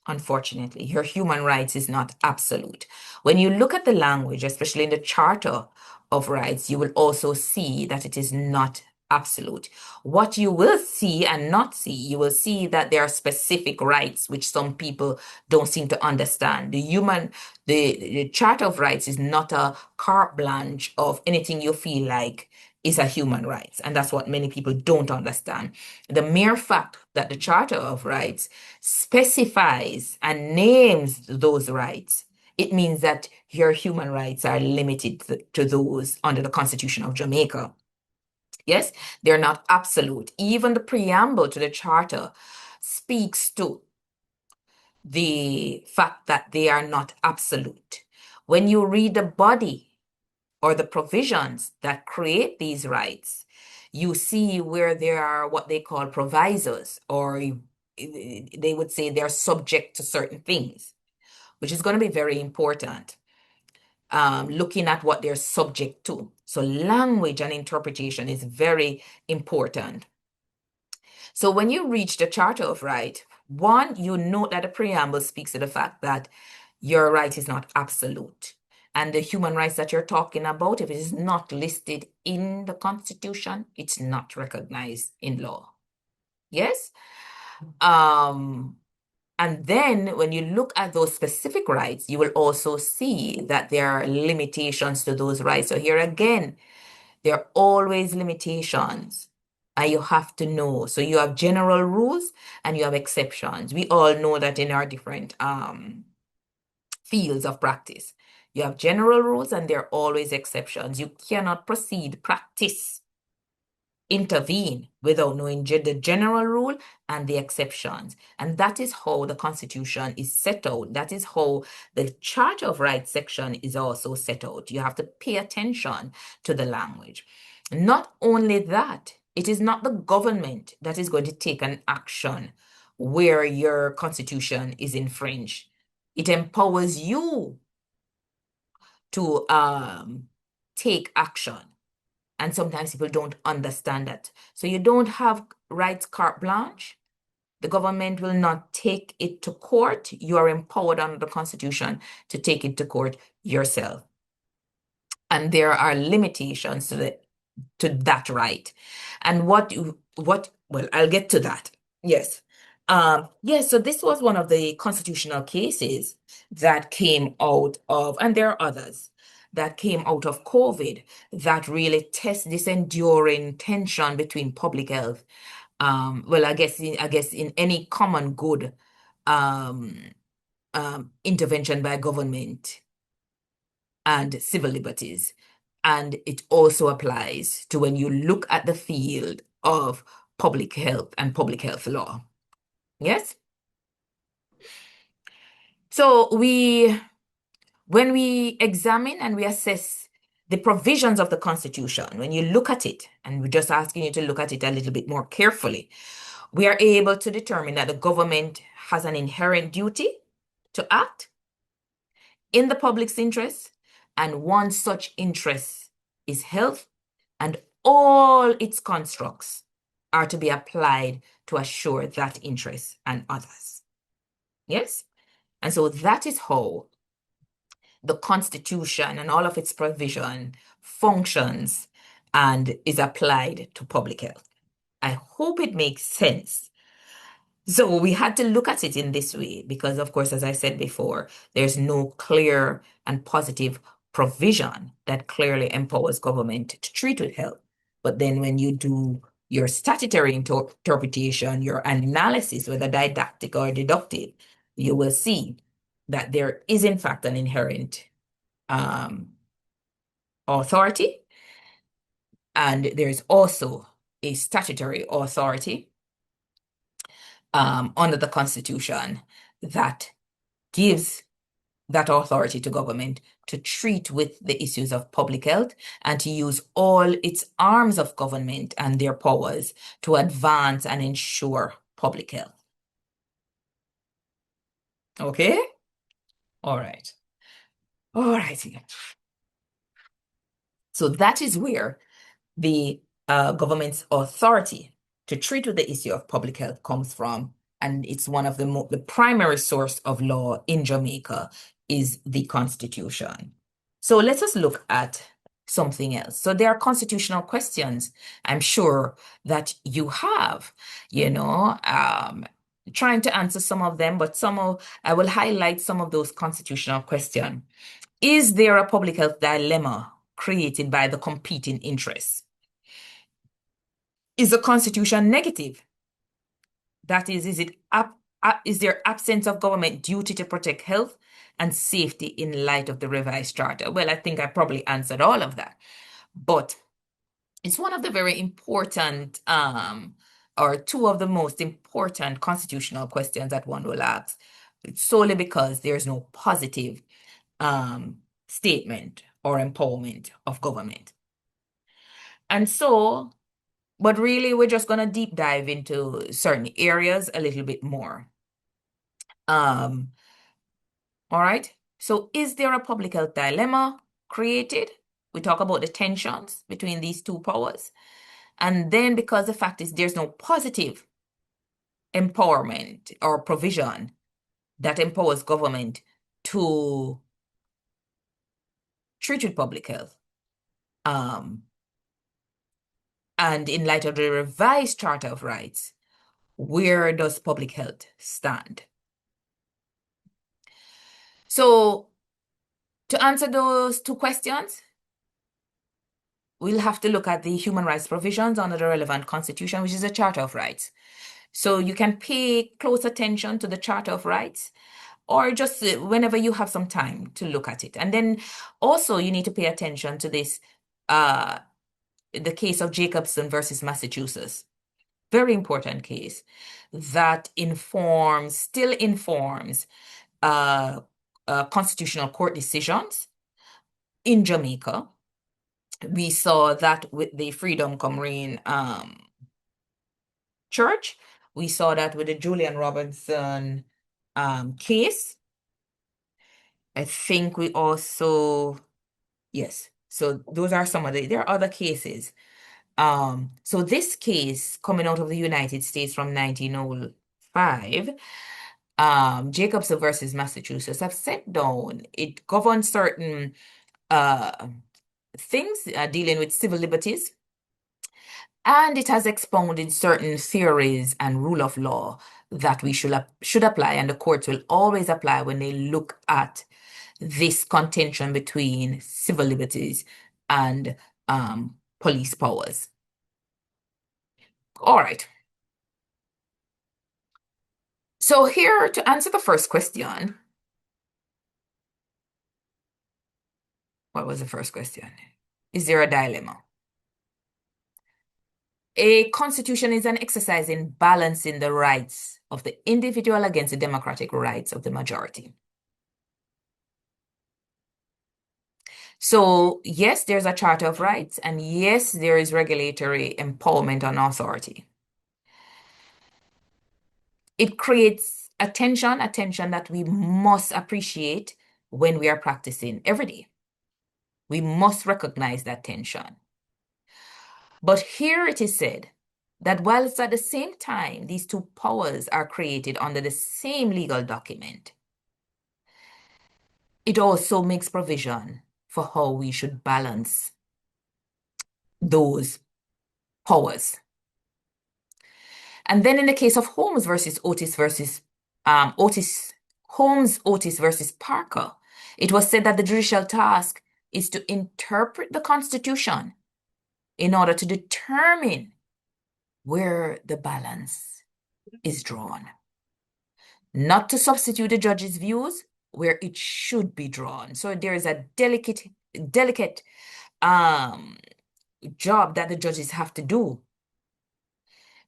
unfortunately, your human rights is not absolute. When you look at the language, especially in the Charter of Rights, you will also see that it is not absolute. What you will see and not see, you will see that there are specific rights which some people don't seem to understand. The Charter of Rights is not a carte blanche of anything you feel like is a human right. And that's what many people don't understand. The mere fact that the Charter of Rights specifies and names those rights, it means that your human rights are limited to those under the Constitution of Jamaica. Yes, they're not absolute. Even the preamble to the Charter speaks to the fact that they are not absolute. When you read the body or the provisions that create these rights, you see where there are what they call provisos, or they would say they're subject to certain things, which is going to be very important, looking at what they're subject to. So language and interpretation is very important. So when you reach the Charter of Right, one, you note that the preamble speaks to the fact that your right is not absolute. And the human rights that you're talking about, if it is not listed in the Constitution, it's not recognized in law. Yes? And then when you look at those specific rights, you will also see that there are limitations to those rights. So here again, there are always limitations, and you have to know. So you have general rules and you have exceptions. We all know that in our different fields of practice. You have general rules and there are always exceptions. You cannot proceed, practice, intervene without knowing the general rule and the exceptions. And that is how the Constitution is set out. That is how the Charter of Rights section is also set out. You have to pay attention to the language. Not only that, it is not the government that is going to take an action where your Constitution is infringed. It empowers you to take action. And sometimes people don't understand that. So you don't have rights carte blanche. The government will not take it to court. You are empowered under the Constitution to take it to court yourself. And there are limitations to that right. And well, I'll get to that. Yes. Yes, so this was one of the constitutional cases that came out of, and there are others that came out of COVID that really test this enduring tension between public health. Well, I guess in any common good intervention by government and civil liberties. And it also applies to when you look at the field of public health and public health law. Yes? So when we examine and we assess the provisions of the Constitution, when you look at it, and we're just asking you to look at it a little bit more carefully, we are able to determine that the government has an inherent duty to act in the public's interest, and one such interest is health, and all its constructs are to be applied to assure that interest and others. Yes? And so that is how the Constitution and all of its provision functions and is applied to public health. I hope it makes sense. So we had to look at it in this way because, of course, as I said before, there's no clear and positive provision that clearly empowers government to treat with health. But then when you do your statutory interpretation, your analysis, whether didactic or deductive, you will see that there is, in fact, an inherent authority, and there's also a statutory authority under the Constitution that gives that authority to government to treat with the issues of public health and to use all its arms of government and their powers to advance and ensure public health. Okay? All right. All righty. So that is where the government's authority to treat with the issue of public health comes from. And it's one of the primary source of law in Jamaica is the Constitution. So let us look at something else. So there are constitutional questions, I'm sure that you have, trying to answer some of them, but I will highlight some of those constitutional questions. Is there a public health dilemma created by the competing interests? Is the Constitution negative? That is there absence of government duty to protect health and safety in light of the revised charter? Well, I think I probably answered all of that, but it's one of the very important, or two of the most important constitutional questions that one will ask. solely because there's no positive statement or empowerment of government. And so, but really, we're just going to deep dive into certain areas a little bit more. All right. So, is there a public health dilemma created? We talk about the tensions between these two powers. And then, because the fact is there's no positive empowerment or provision that empowers government to treat with public health. And in light of the revised Charter of Rights, where does public health stand? So, to answer those two questions, we'll have to look at the human rights provisions under the relevant constitution, which is the Charter of Rights. So you can pay close attention to the Charter of Rights, or just whenever you have some time to look at it. And then also you need to pay attention to this, the case of Jacobson versus Massachusetts. Very important case that still informs constitutional court decisions in Jamaica. We saw that with the Freedom Come Reign Church. We saw that with the Julian Robinson case. I think we also, yes. So those are some of there are other cases. So this case coming out of the United States from 1905, Jacobson versus Massachusetts have set down, it governs certain things dealing with civil liberties, and it has expounded certain theories and rule of law that we should apply, and the courts will always apply when they look at this contention between civil liberties and police powers. All right. So here, to answer the first question, what was the first question? Is there a dilemma? A constitution is an exercise in balancing the rights of the individual against the democratic rights of the majority. So yes, there's a Charter of Rights, and yes, there is regulatory empowerment and authority. It creates a tension that we must appreciate when we are practicing every day. We must recognize that tension. But here it is said that whilst at the same time these two powers are created under the same legal document, it also makes provision for how we should balance those powers. And then in the case of Holmes versus Otis versus Parker, it was said that the judicial task is to interpret the Constitution in order to determine where the balance is drawn, not to substitute the judge's views where it should be drawn. So there is a delicate job that the judges have to do,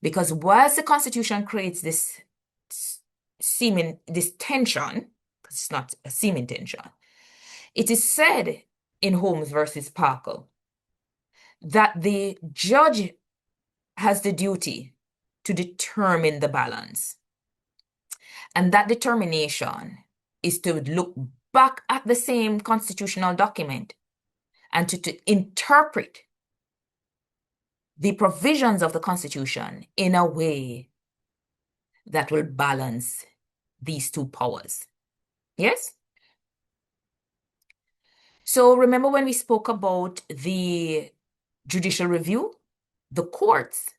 because whilst the Constitution creates this tension, because it's not a seeming tension, it is said in Holmes versus Parker that the judge has the duty to determine the balance. And that determination is to look back at the same constitutional document and to interpret the provisions of the Constitution in a way that will balance these two powers. Yes? So remember when we spoke about the judicial review, the courts.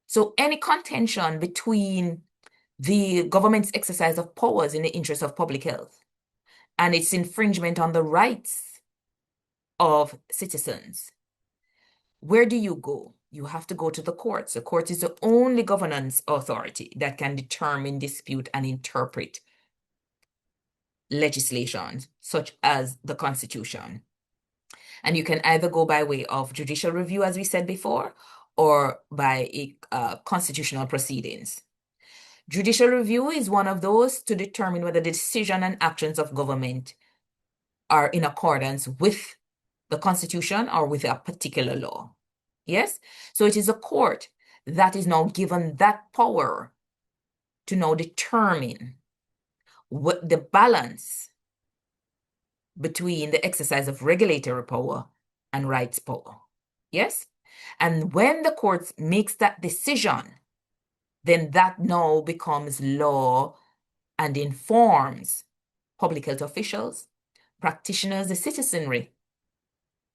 So any contention between the government's exercise of powers in the interest of public health and its infringement on the rights of citizens, where do you go? You have to go to the courts. The court is the only governance authority that can determine, dispute, and interpret legislations such as the Constitution. And you can either go by way of judicial review, as we said before, or by constitutional proceedings. Judicial review is one of those to determine whether the decision and actions of government are in accordance with the Constitution or with a particular law. Yes? So it is a court that is now given that power to now determine what the balance between the exercise of regulatory power and rights power. Yes? And when the court makes that decision, then that now becomes law and informs public health officials, practitioners, the citizenry,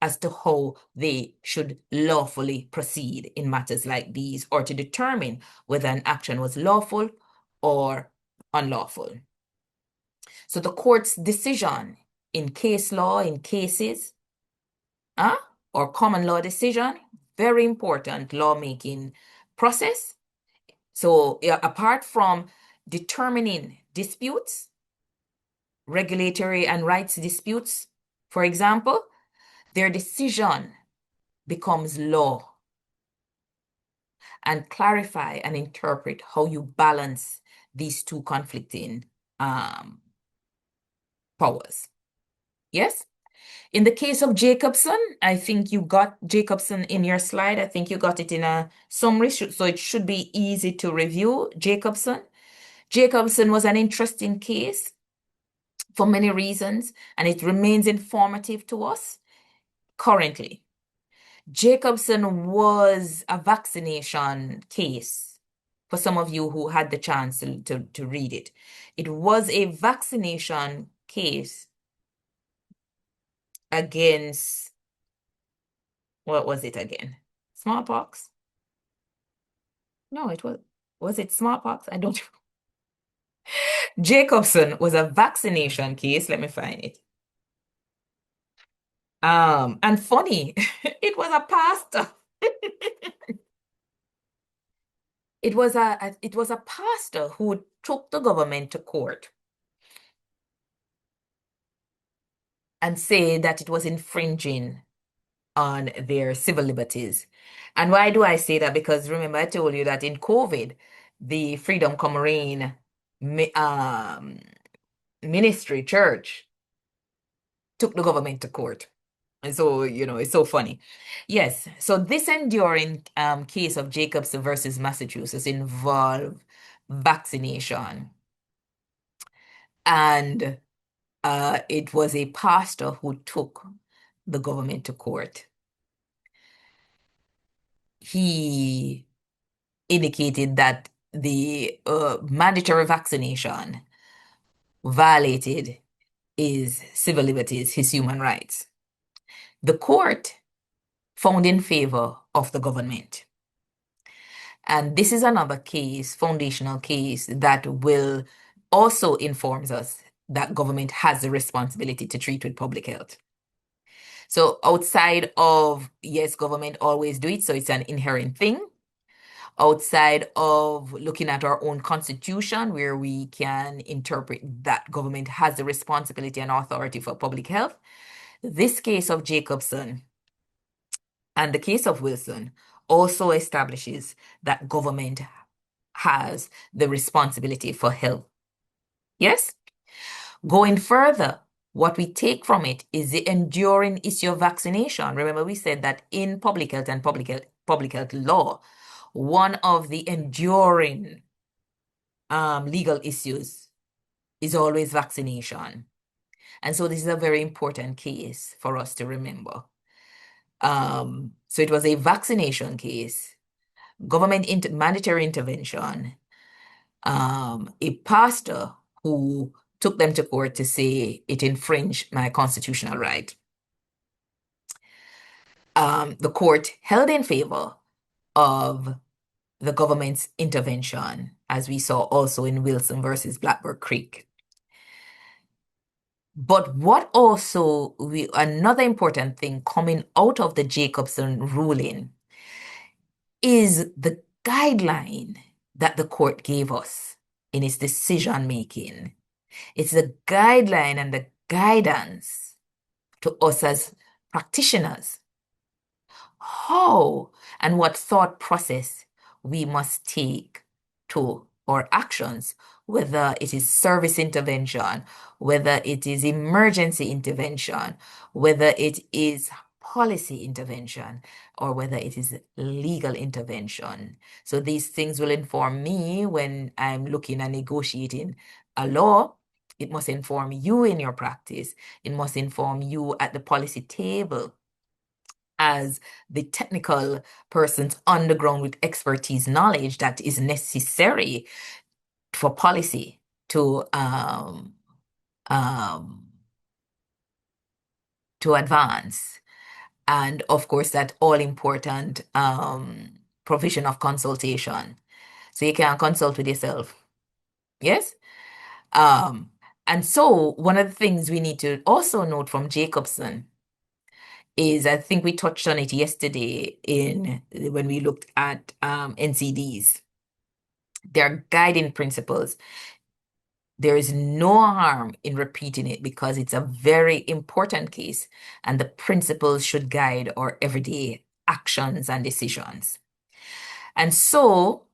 as to how they should lawfully proceed in matters like these, or to determine whether an action was lawful or unlawful. So the court's decision in case law, in cases, or common law decision, very important lawmaking process. So apart from determining disputes, regulatory and rights disputes, for example, their decision becomes law and clarify and interpret how you balance these two conflicting powers. Yes? In the case of Jacobson, I think you got Jacobson in your slide. I think you got it in a summary, so it should be easy to review Jacobson. Jacobson was an interesting case for many reasons, and it remains informative to us currently. Jacobson was a vaccination case for some of you who had the chance to read it. It was a vaccination case against, what was it again? Smallpox? No, was it smallpox? I don't. Jacobson was a vaccination case. Let me find it. And funny, it was a pastor. It was a pastor who took the government to court and said that it was infringing on their civil liberties. And why do I say that? Because remember, I told you that in COVID, the Freedom Come Reign ministry church took the government to court. And so, it's so funny. Yes, so this enduring case of Jacobson versus Massachusetts involved vaccination. And it was a pastor who took the government to court. He indicated that the mandatory vaccination violated his civil liberties, his human rights. The court found in favor of the government. And this is another case, foundational case, that will also informs us that government has the responsibility to treat with public health. So outside of, yes, government always do it, so it's an inherent thing. Outside of looking at our own constitution, where we can interpret that government has the responsibility and authority for public health, this case of Jacobson and the case of Wilson also establishes that government has the responsibility for health. Yes? Going further, what we take from it is the enduring issue of vaccination. Remember, we said that in public health and public health law, one of the enduring legal issues is always vaccination. And so this is a very important case for us to remember. So it was a vaccination case, government mandatory intervention, a pastor who took them to court to say it infringed my constitutional right. The court held in favor of the government's intervention, as we saw also in Wilson versus Blackbird Creek. But what also, another important thing coming out of the Jacobson ruling is the guideline that the court gave us in its decision making. It's the guideline and the guidance to us as practitioners, how and what thought process we must take to or actions, whether it is service intervention, whether it is emergency intervention, whether it is policy intervention, or whether it is legal intervention. So these things will inform me when I'm looking and negotiating a law. It must inform you in your practice. It must inform you at the policy table as the technical persons on the ground with expertise knowledge that is necessary for policy to um, advance. And of course, that all important provision of consultation. So you can consult with yourself. Yes? Um, and so one of the things we need to also note from Jacobson is, I think we touched on it yesterday when we looked at NCDs. Their guiding principles. There is no harm in repeating it because it's a very important case and the principles should guide our everyday actions and decisions. And so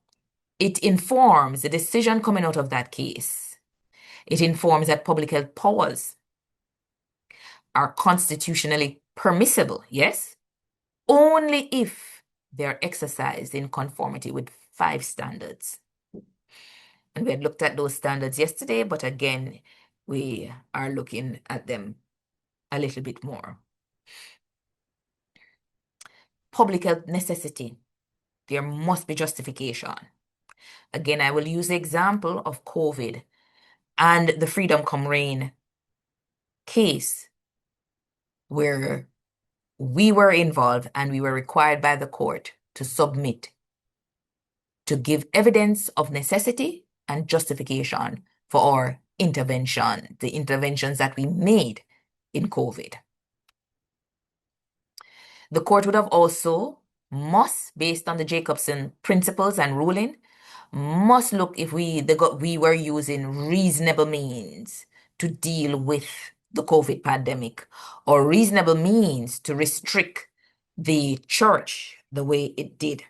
it informs the decision coming out of that case. It informs that public health powers are constitutionally permissible, yes, only if they're exercised in conformity with 5 standards. And we had looked at those standards yesterday, but again, we are looking at them a little bit more. Public health necessity. There must be justification. Again, I will use the example of COVID and the Freedom Come Reign case where we were involved and we were required by the court to submit, to give evidence of necessity and justification for our intervention, the interventions that we made in COVID. The court would have also based on the Jacobson principles and ruling, must look if we were using reasonable means to deal with the COVID pandemic or reasonable means to restrict the church the way it did.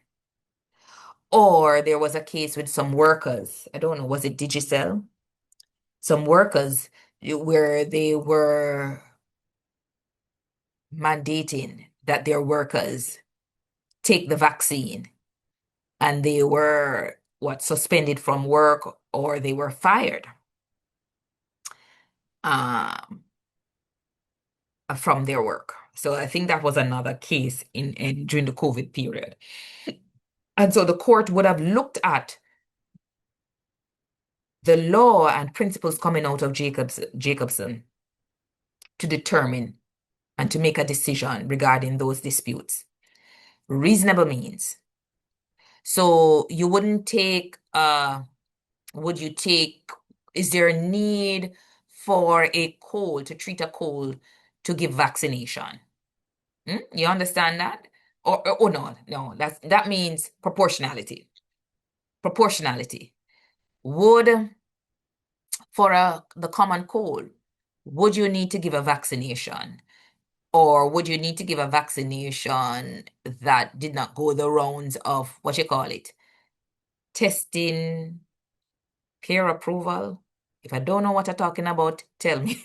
Or there was a case with some workers, I don't know, was it Digicel? Some workers where they were mandating that their workers take the vaccine and they were suspended from work or they were fired from their work. So I think that was another case in during the COVID period. And so the court would have looked at the law and principles coming out of Jacobson to determine and to make a decision regarding those disputes. Reasonable means. So you wouldn't take, is there a need for a cold, to treat a cold, to give vaccination? You understand that? Or no, that means proportionality. Proportionality. For the common cold, would you need to give a vaccination? Or would you need to give a vaccination that did not go the rounds of, testing, peer approval? If I don't know what I'm talking about, tell me.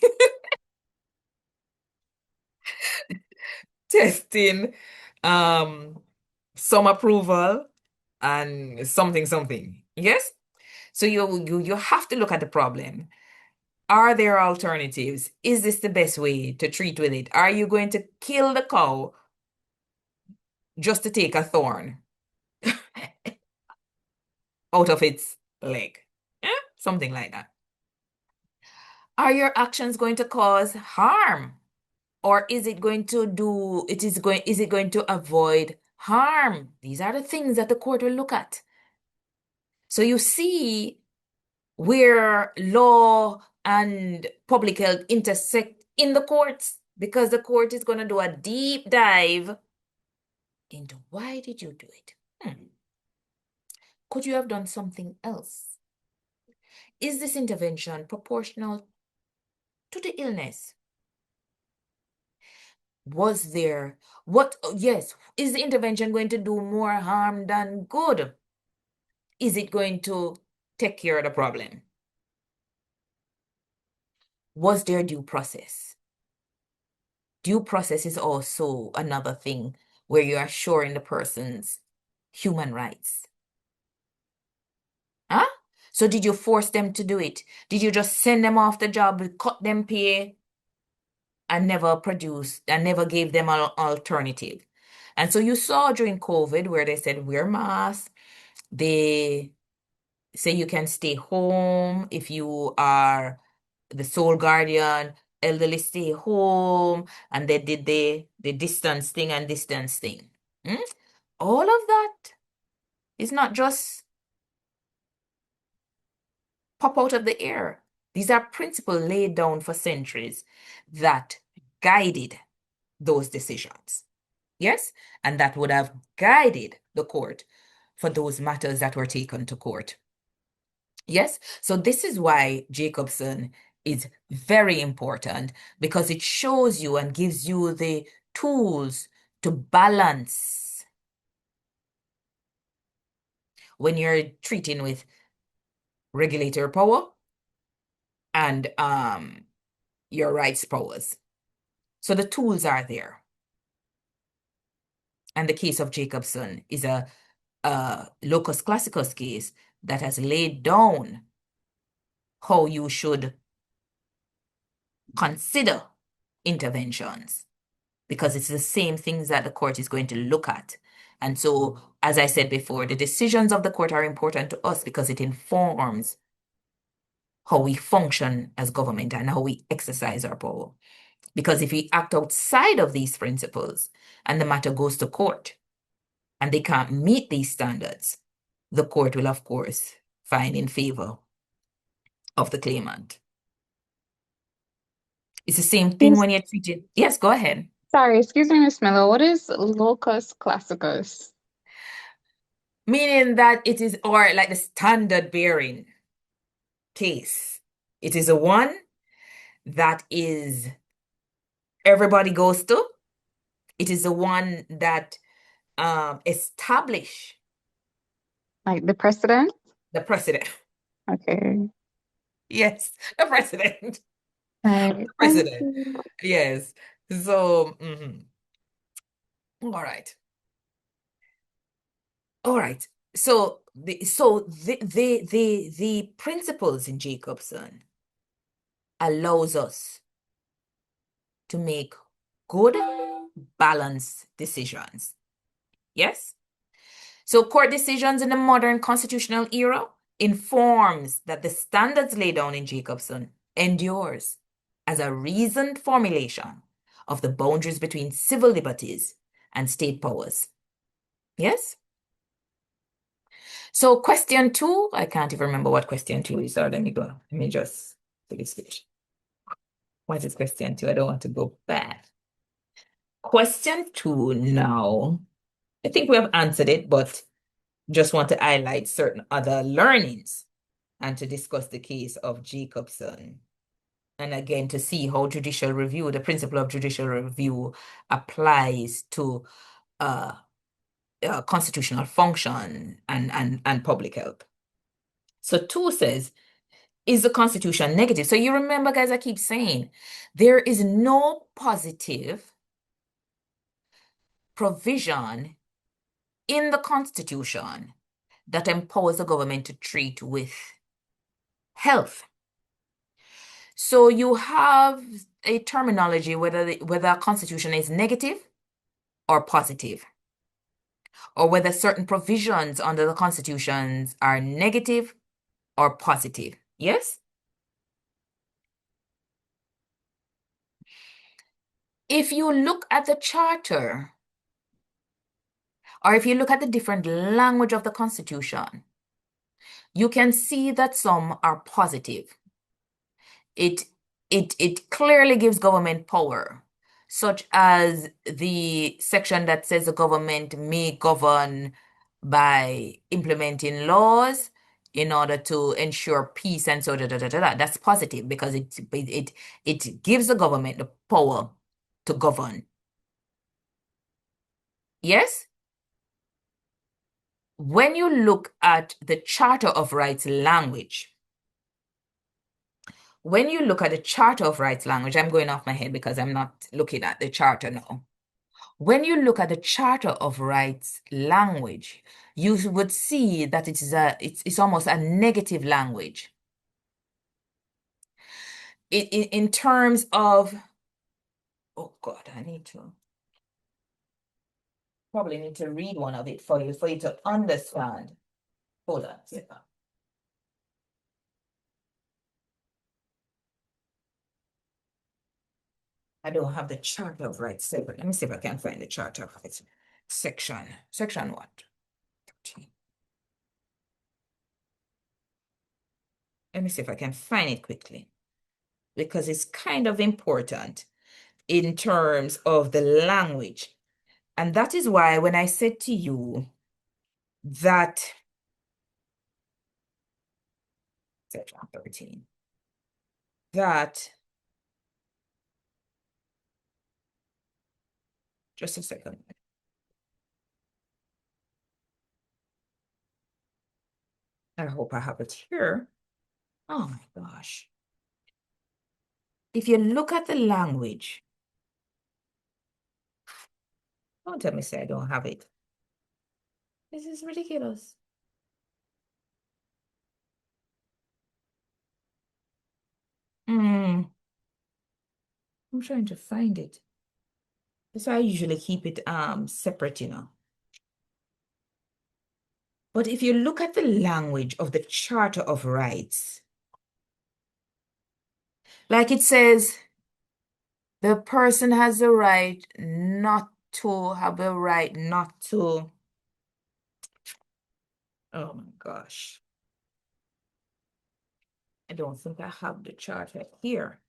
Testing, some approval, and something. Yes? So you have to look at the problem. Are there alternatives? Is this the best way to treat with it? Are you going to kill the cow just to take a thorn out of its leg? Something like that. Are your actions going to cause harm? Or is it going to avoid harm? These are the things that the court will look at. So you see where law and public health intersect in the courts, because the court is going to do a deep dive into why did you do it? Could you have done something else? Is this intervention proportional to the illness? Is the intervention going to do more harm than good? Is it going to take care of the problem? Was there due process? Due process is also another thing where you're assuring the person's human rights. Huh? So did you force them to do it? Did you just send them off the job, cut them pay, and never produce and never gave them an alternative? And so you saw during COVID where they said wear masks. They say you can stay home if you are the sole guardian, elderly stay home, and they did the distance thing and distance thing. Hmm? All of that is not just pop out of the air. These are principles laid down for centuries that guided those decisions. Yes? And that would have guided the court for those matters that were taken to court. Yes? So this is why Jacobson is very important, because it shows you and gives you the tools to balance when you're treating with regulator power and your rights powers. So the tools are there. And the case of Jacobson is a locus classicus case that has laid down how you should consider interventions, because it's the same things that the court is going to look at. And so, as I said before, the decisions of the court are important to us because it informs how we function as government and how we exercise our power. Because if we act outside of these principles and the matter goes to court and they can't meet these standards, the court will, of course, find in favor of the claimant. It's the same thing when you're treated. Yes, go ahead. Sorry, excuse me, Miss Miller. What is locus classicus? Meaning that it is, or like the standard bearing case. It is the one that is everybody goes to. It is the one that establish Like the precedent? the precedent. Okay. Yes, the precedent. Right. The Thank precedent. you. Yes. So, all right. All right. So the principles in Jacobson allows us to make good, balanced decisions. Yes? So court decisions in the modern constitutional era informs that the standards laid down in Jacobson endures as a reasoned formulation of the boundaries between civil liberties and state powers. Yes? So question 2, I can't even remember what question 2 is. So let me go. Let me just do this page. What is question 2? I don't want to go back. Question 2 now. I think we have answered it, but just want to highlight certain other learnings and to discuss the case of Jacobson. And again, to see how judicial review, the principle of judicial review applies to constitutional function and public health. So 2 says, is the Constitution negative? So you remember, guys, I keep saying, there is no positive provision in the Constitution that empowers the government to treat with health. So you have a terminology whether a constitution is negative or positive, or whether certain provisions under the constitutions are negative or positive. Yes? If you look at the charter, or if you look at the different language of the Constitution, you can see that some are positive. It clearly gives government power, such as the section that says the government may govern by implementing laws in order to ensure peace and so That's positive because it gives the government the power to govern. Yes? when you look at the Charter of Rights language, when you look at the Charter of Rights language, I'm going off my head because I'm not looking at the charter now. When you look at the Charter of Rights language, you would see that it's almost a negative language. In terms of, oh God, probably need to read one of it for you to understand. Hold on. I don't have the Charter of Rights separate. Let me see if I can find the Charter of Rights section. Section what? 13. Let me see if I can find it quickly, because it's kind of important in terms of the language. And that is why when I said to you that section 13, that, just a second. I hope I have it here. Oh my gosh. If you look at the language, don't tell me say I don't have it. This is ridiculous. I'm trying to find it. That's why I usually keep it separate, you know. But if you look at the language of the Charter of Rights, like it says, the person has the right not to have the right not to. Oh my gosh. I don't think I have the charter here.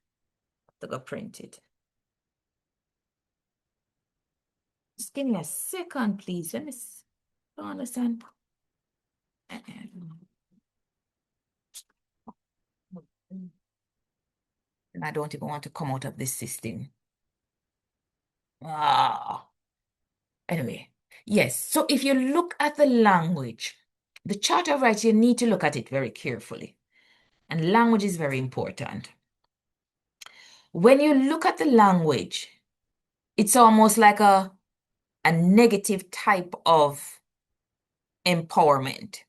I have to go print it. Just give me a second, please. Let me don't understand. And I don't even want to come out of this system. Anyway, yes. So if you look at the language, the Charter of Rights, you need to look at it very carefully. And language is very important. When you look at the language, it's almost like a negative type of empowerment.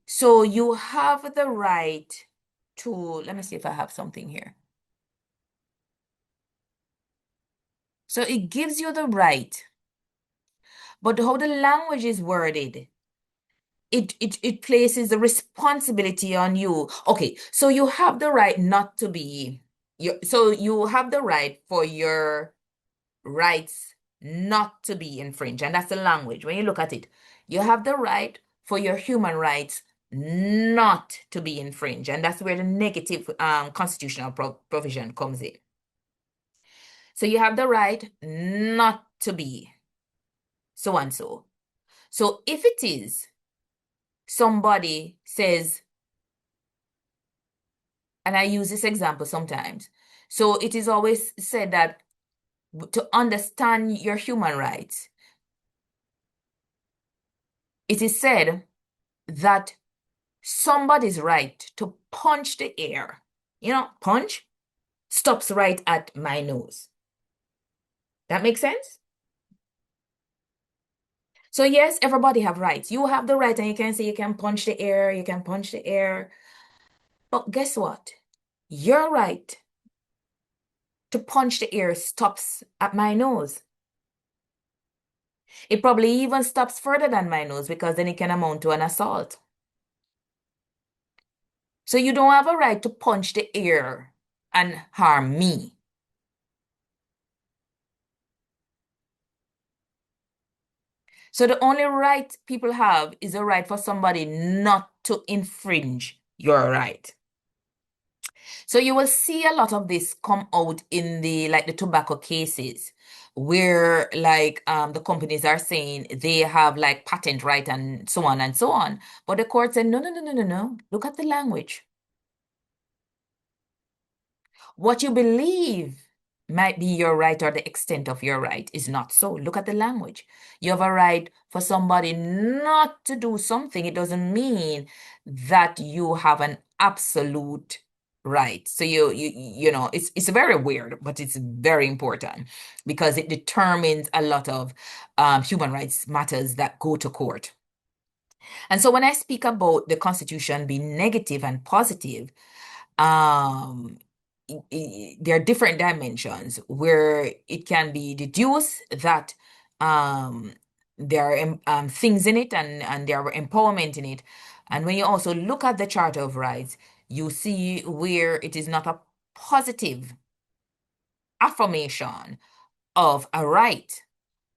So you have the right to, let me see if I have something here. So it gives you the right, but how the language is worded, it places the responsibility on you. Okay, so you have the right not to be, so you have the right for your rights not to be infringed, and that's the language. When you look at it, you have the right for your human rights not to be infringed, and that's where the negative constitutional provision comes in. So you have the right not to be so and so. So if it is somebody says, and I use this example sometimes, so it is always said that to understand your human rights, it is said that somebody's right to punch the air, punch, stops right at my nose. That makes sense? So yes, everybody have rights. You have the right, and you can say you can punch the air, you can punch the air. But guess what? Your right to punch the air stops at my nose. It probably even stops further than my nose, because then it can amount to an assault. So you don't have a right to punch the air and harm me. So the only right people have is a right for somebody not to infringe your right. So you will see a lot of this come out in the tobacco cases, where the companies are saying they have patent right and so on and so on. But the court said, no, no, no, no, no, no. Look at the language. What you believe might be your right or the extent of your right is not so. Look at the language. You have a right for somebody not to do something. It doesn't mean that you have an absolute right. So you know, it's very weird, but it's very important because it determines a lot of human rights matters that go to court. And so when I speak about the Constitution being negative and positive, um, there are different dimensions where it can be deduced that um, there are things in it and there are empowerment in it. And when you also look at the Charter of Rights, you see where it is not a positive affirmation of a right,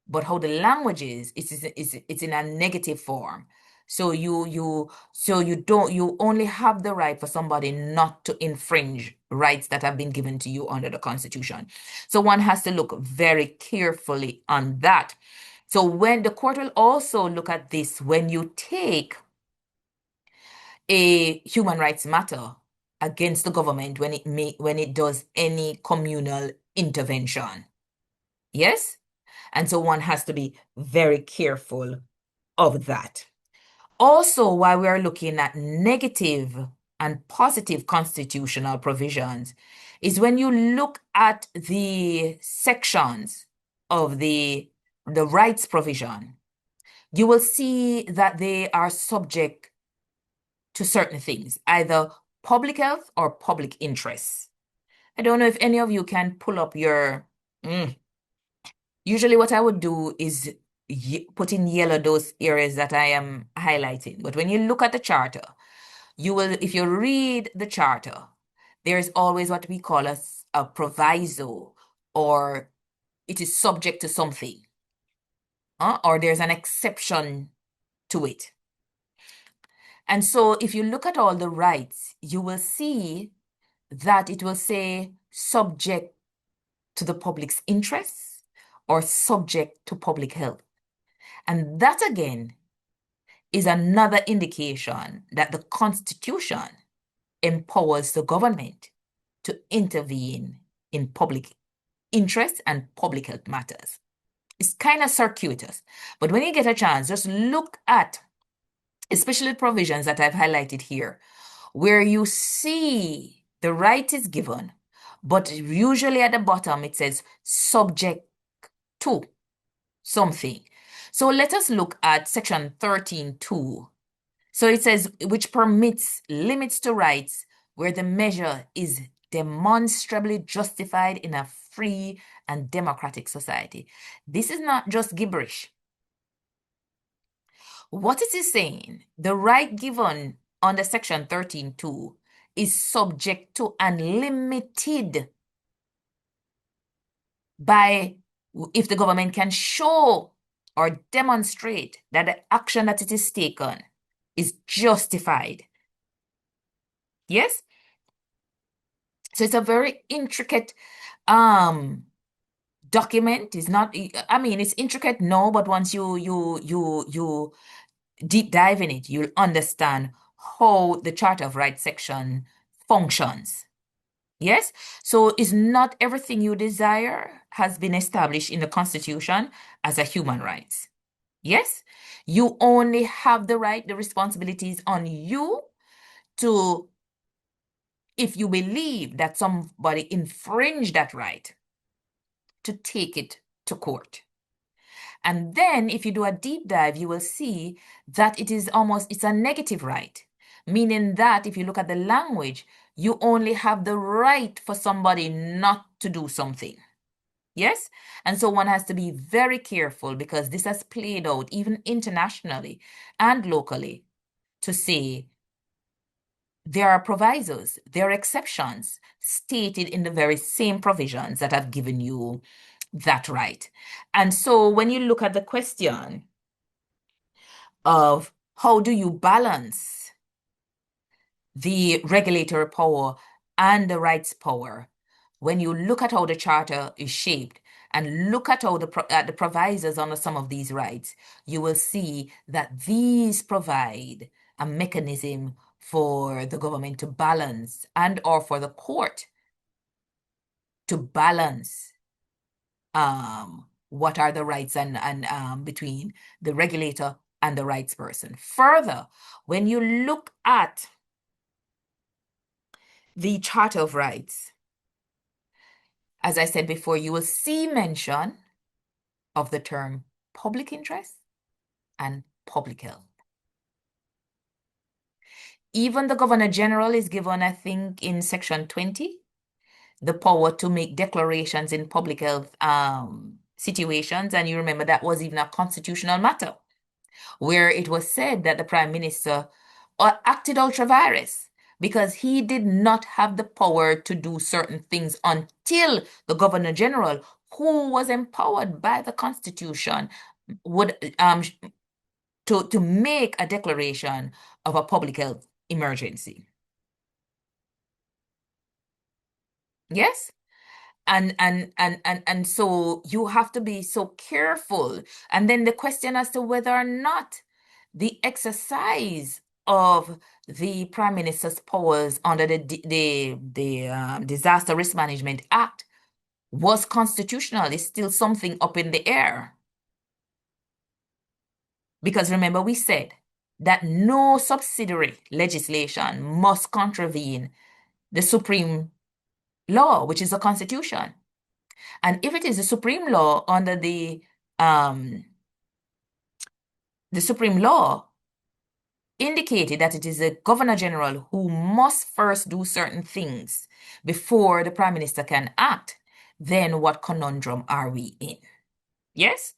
but how the language is, it's in a negative form. So you only have the right for somebody not to infringe rights that have been given to you under the Constitution. So one has to look very carefully on that. So when the court will also look at this, when you take a human rights matter against the government when it does any communal intervention. Yes? And so one has to be very careful of that. Also, while we are looking at negative and positive constitutional provisions, is when you look at the sections of the rights provision, you will see that they are subject to certain things, either public health or public interest. I don't know if any of you can pull up your Usually what I would do is put in yellow those areas that I am highlighting. But when you look at the charter, if you read the charter, there's always what we call a proviso, or it is subject to something, or there's an exception to it. And so if you look at all the rights, you will see that it will say subject to the public's interests or subject to public health. And that again is another indication that the Constitution empowers the government to intervene in public interest and public health matters. It's kind of circuitous, but when you get a chance, just look at especially provisions that I've highlighted here, where you see the right is given, but usually at the bottom it says subject to something. So let us look at section 13.2. So it says, which permits limits to rights where the measure is demonstrably justified in a free and democratic society. This is not just gibberish. What it is saying, the right given under section 13.2 is subject to and limited by if the government can show or demonstrate that the action that it is taken is justified. Yes? So it's a very intricate document. It's not, I mean, it's intricate, no, but once you deep dive in it, you'll understand how the Charter of Rights section functions. Yes? So it's not everything you desire has been established in the Constitution as a human rights. Yes? You only have the right, the responsibilities on you to, if you believe that somebody infringed that right, to take it to court. And then if you do a deep dive, you will see that it's a negative right, meaning that if you look at the language, you only have the right for somebody not to do something. Yes? And so one has to be very careful because this has played out even internationally and locally to say there are provisos, there are exceptions stated in the very same provisions that have given you that right. And so when you look at the question of how do you balance the regulatory power and the rights power, when you look at how the charter is shaped and look at how the provisos under some of these rights, you will see that these provide a mechanism for the government to balance and or for the court to balance what are the rights and between the regulator and the rights person. Further, when you look at the Charter of Rights, as I said before, you will see mention of the term public interest and public health. Even the Governor General is given, I think, in Section 20, the power to make declarations in public health situations. And you remember that was even a constitutional matter, where it was said that the Prime Minister acted ultra vires because he did not have the power to do certain things until the Governor General, who was empowered by the Constitution, would to make a declaration of a public health emergency. Yes? And so you have to be so careful. And then the question as to whether or not the exercise of the Prime Minister's powers under the Disaster Risk Management Act was constitutional is still something up in the air. Because remember, we said that no subsidiary legislation must contravene the supreme law, which is the Constitution. And if it is the supreme law under the supreme law indicated that it is the Governor General who must first do certain things before the Prime Minister can act, then what conundrum are we in? Yes?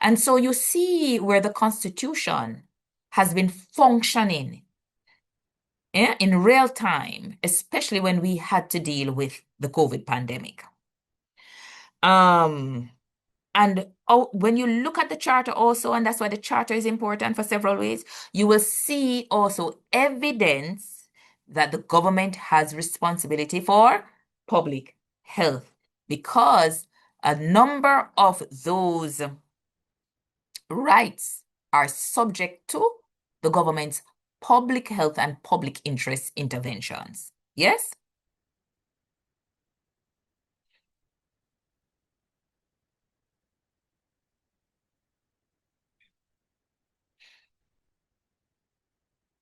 And so you see where the Constitution has been functioning in real time, especially when we had to deal with the COVID pandemic. And when you look at the charter also, and that's why the charter is important for several ways, you will see also evidence that the government has responsibility for public health, because a number of those rights are subject to the government's public health and public interest interventions. Yes?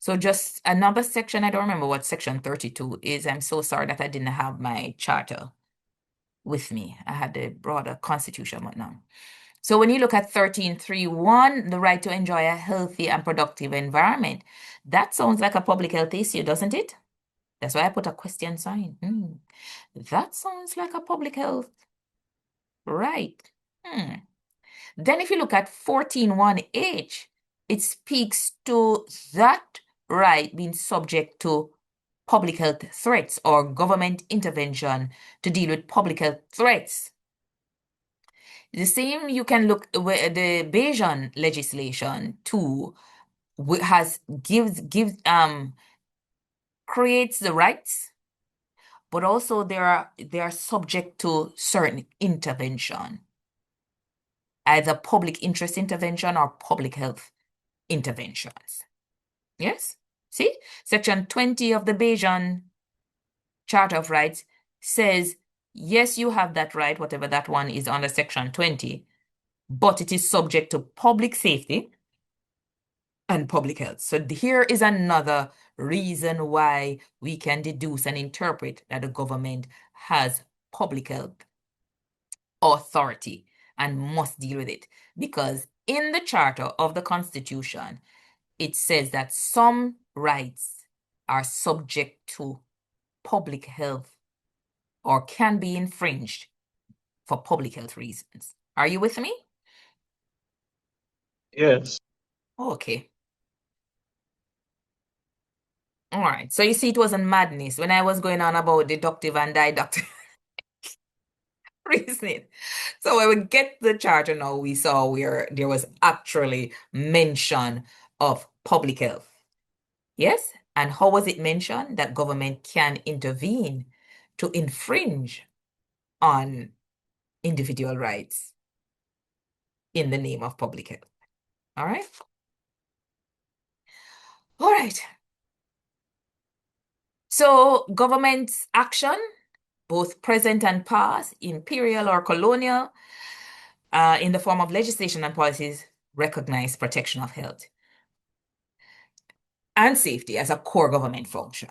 So just another section, I don't remember what section 32 is. I'm so sorry that I didn't have my charter with me. I had the broader constitution, but now. So when you look at 13.3.1, the right to enjoy a healthy and productive environment, that sounds like a public health issue, doesn't it? That's why I put a question sign. That sounds like a public health right. Then if you look at 14.1H, it speaks to that right being subject to public health threats or government intervention to deal with public health threats. The same you can look where the Bayesian legislation too creates the rights, but also they are subject to certain intervention, either public interest intervention or public health interventions. Yes? See? Section 20 of the Bayesian Charter of Rights says, yes, you have that right, whatever that one is under Section 20, but it is subject to public safety and public health. So here is another reason why we can deduce and interpret that the government has public health authority and must deal with it. Because in the Charter of the Constitution, it says that some rights are subject to public health or can be infringed for public health reasons. Are you with me? Yes. Okay. All right. So you see, it wasn't madness when I was going on about deductive and deductive reasoning. So when we get the charter now, we saw where there was actually mention of public health. Yes? And how was it mentioned? That government can intervene to infringe on individual rights in the name of public health. All right? All right. So government's action both present and past, imperial or colonial, in the form of legislation and policies, recognize protection of health and safety as a core government function.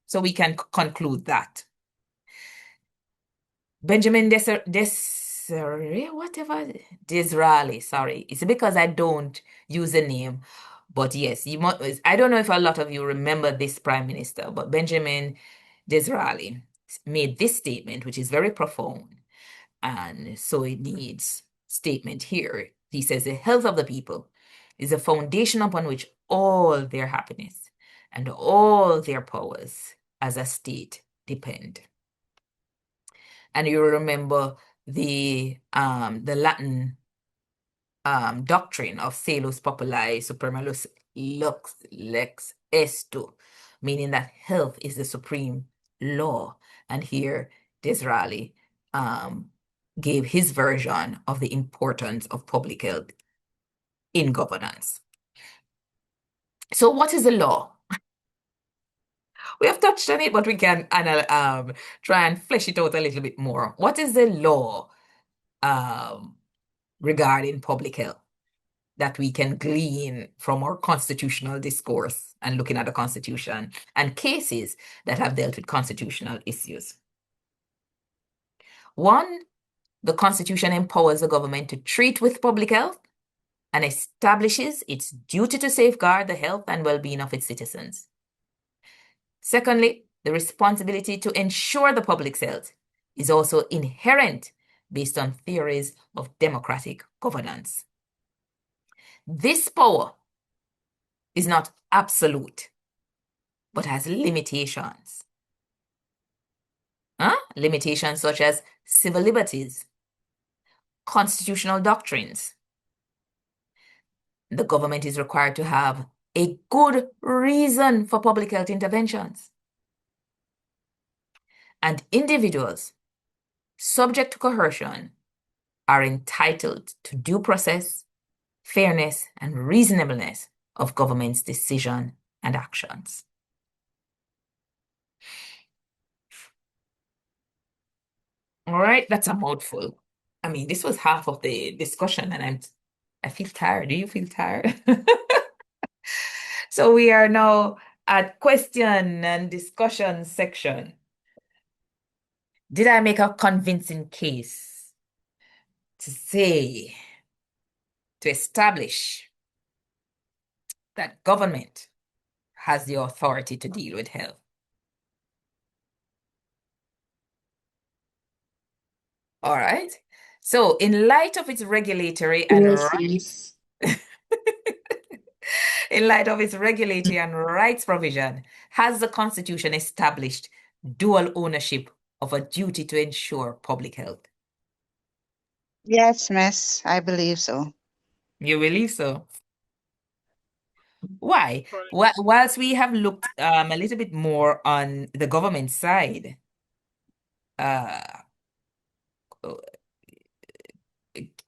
So we can conclude that. Benjamin Disraeli, sorry. It's because I don't use the name. But yes, I don't know if a lot of you remember this prime minister, but Benjamin Disraeli made this statement, which is very profound. And so it needs statement here. He says, the health of the people is the foundation upon which all their happiness and all their powers as a state depend. And you remember the Latin doctrine of salus populi suprema lex esto, meaning that health is the supreme law. And here Disraeli gave his version of the importance of public health in governance. So what is the law? We have touched on it, but we can try and flesh it out a little bit more. What is the law regarding public health that we can glean from our constitutional discourse and looking at the Constitution and cases that have dealt with constitutional issues? One, the Constitution empowers the government to treat with public health and establishes its duty to safeguard the health and well-being of its citizens. Secondly, the responsibility to ensure the public's health is also inherent based on theories of democratic governance. This power is not absolute, but has limitations. Limitations such as civil liberties, constitutional doctrines. The government is required to have a good reason for public health interventions. And individuals subject to coercion are entitled to due process, fairness, and reasonableness of government's decision and actions. All right, that's a mouthful. I mean, this was half of the discussion, and I feel tired. Do you feel tired? So we are now at question and discussion section. Did I make a convincing case to establish that government has the authority to deal with health? All right. So in light of its regulatory and rights, in light of its regulatory and rights provision, has the Constitution established dual ownership of a duty to ensure public health? Yes, Miss, I believe so. You believe so? Why? Whilst we have looked a little bit more on the government side,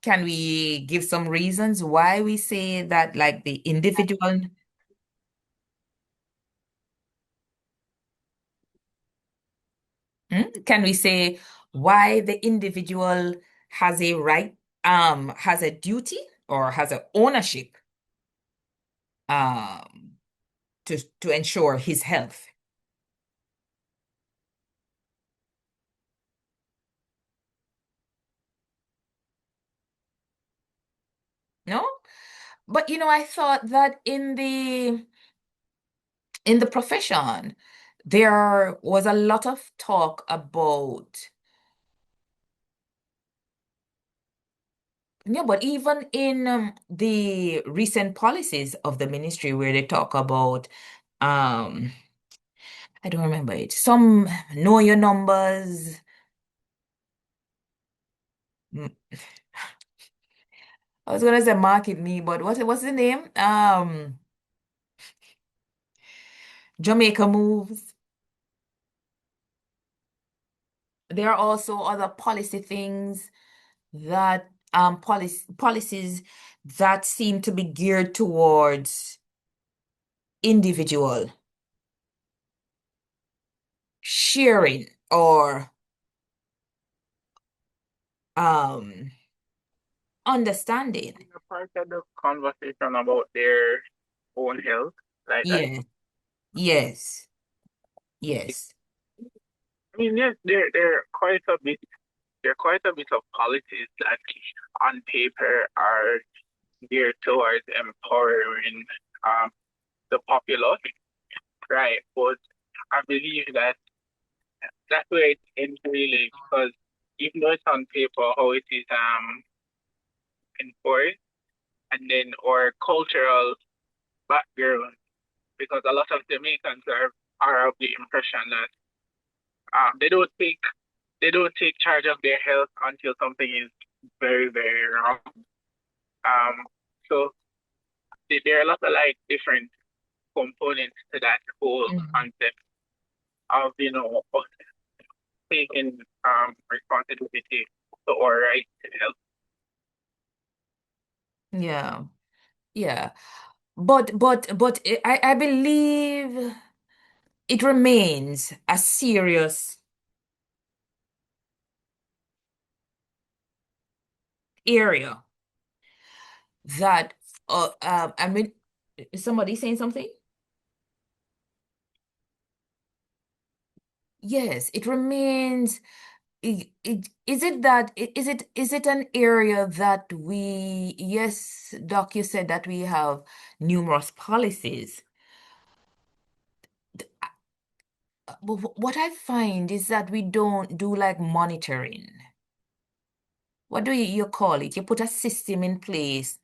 can we give some reasons why we say that, like, the individual? Can we say why the individual has a right, has a duty or has an ownership to ensure his health? No? But I thought that in the profession, there was a lot of talk about, but even in the recent policies of the ministry where they talk about, I don't remember it, some know your numbers. I was gonna say market me, but what's the name? Jamaica Moves. There are also other policy things that policies that seem to be geared towards individual sharing or um understanding. A part of the conversation about their own health, like that. Yeah, yes, yes. I mean, yes, there are quite a bit of policies that on paper are geared towards empowering um the populace, right? But I believe that that's where it ends really, because even though it's on paper, how it is enforced, and then our cultural background, because a lot of Jamaicans are of the impression that they don't take charge of their health until something is very, very wrong. Um, so there are a lot of like different components to that whole Mhm. concept of us taking responsibility to our right to health. Yeah, yeah. But I believe it remains a serious area that I mean, is somebody saying something? Yes, it remains. Is it that is it an area that we, yes, Doc, you said that we have numerous policies. But what I find is that we don't do like monitoring. What do you call it? You put a system in place,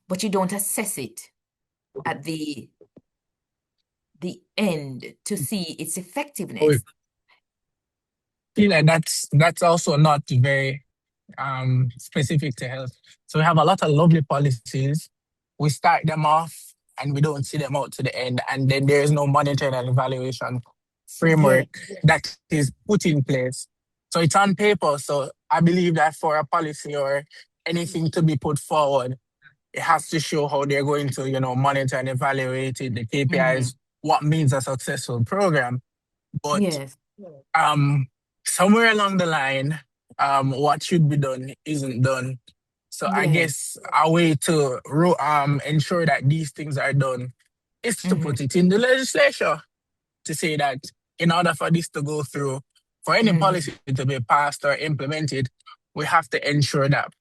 but you don't assess it at the end to see its We effectiveness. feel like that's also not very specific to health. So we have a lot of lovely policies. We start them off and we don't see them out to the end. And then there is no monitoring and evaluation Yeah. framework that is put in place. So it's on paper. So I believe that for a policy or anything to be put forward, it has to show how they're going to, monitor and evaluate it, the KPIs, Hmm. what means a successful program. But Yes. um, somewhere along the line, what should be done isn't done. So I Yes. guess a way to ensure that these things are done is to Hmm. put it in the legislature to say that in order for this to go through, for any Hmm. policy to be passed or implemented, we have to ensure that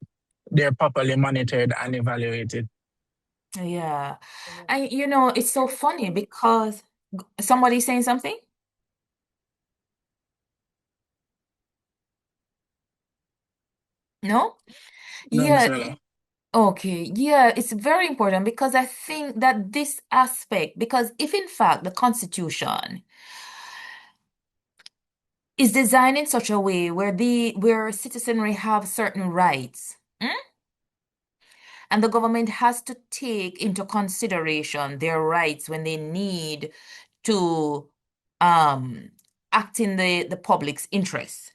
they're properly monitored and evaluated. Yeah. And it's so funny because somebody's saying something? No? No, Miss Yeah. Miller. Okay. Yeah, it's very important because I think that this aspect, because if in fact the Constitution is designed in such a way where citizenry have certain rights, and the government has to take into consideration their rights when they need to um act in the public's interest,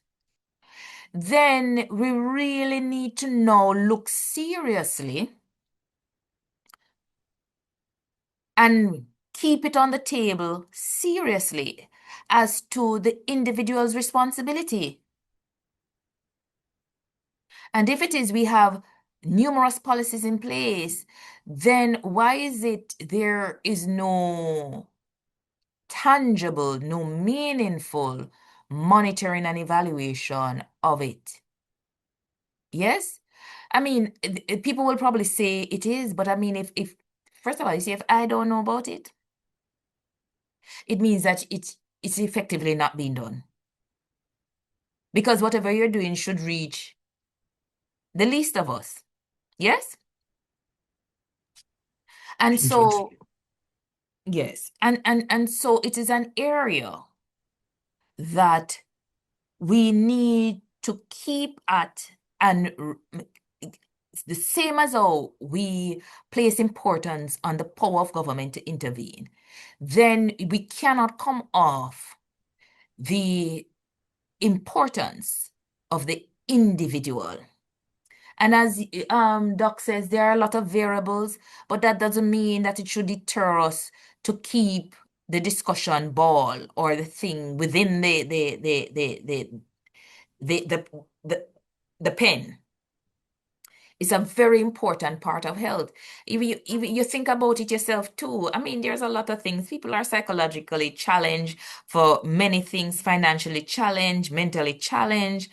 then we really need to now look seriously and keep it on the table seriously as to the individual's responsibility. And if it is we have numerous policies in place, then why is it there is no tangible, no meaningful monitoring and evaluation of it? Yes? I mean, people will probably say it is, but I mean, if first of all, you see, if I don't know about it, it means that it's effectively not being done. Because whatever you're doing should reach the least of us. Yes? And so, yes. And so it is an area that we need to keep at, and the same as how we place importance on the power of government to intervene, then we cannot come off the importance of the individual. And as Doc says, there are a lot of variables, but that doesn't mean that it should deter us to keep the discussion ball or the thing within the pen. It's a very important part of health. If you think about it yourself too, I mean, there's a lot of things. People are psychologically challenged for many things, financially challenged, mentally challenged,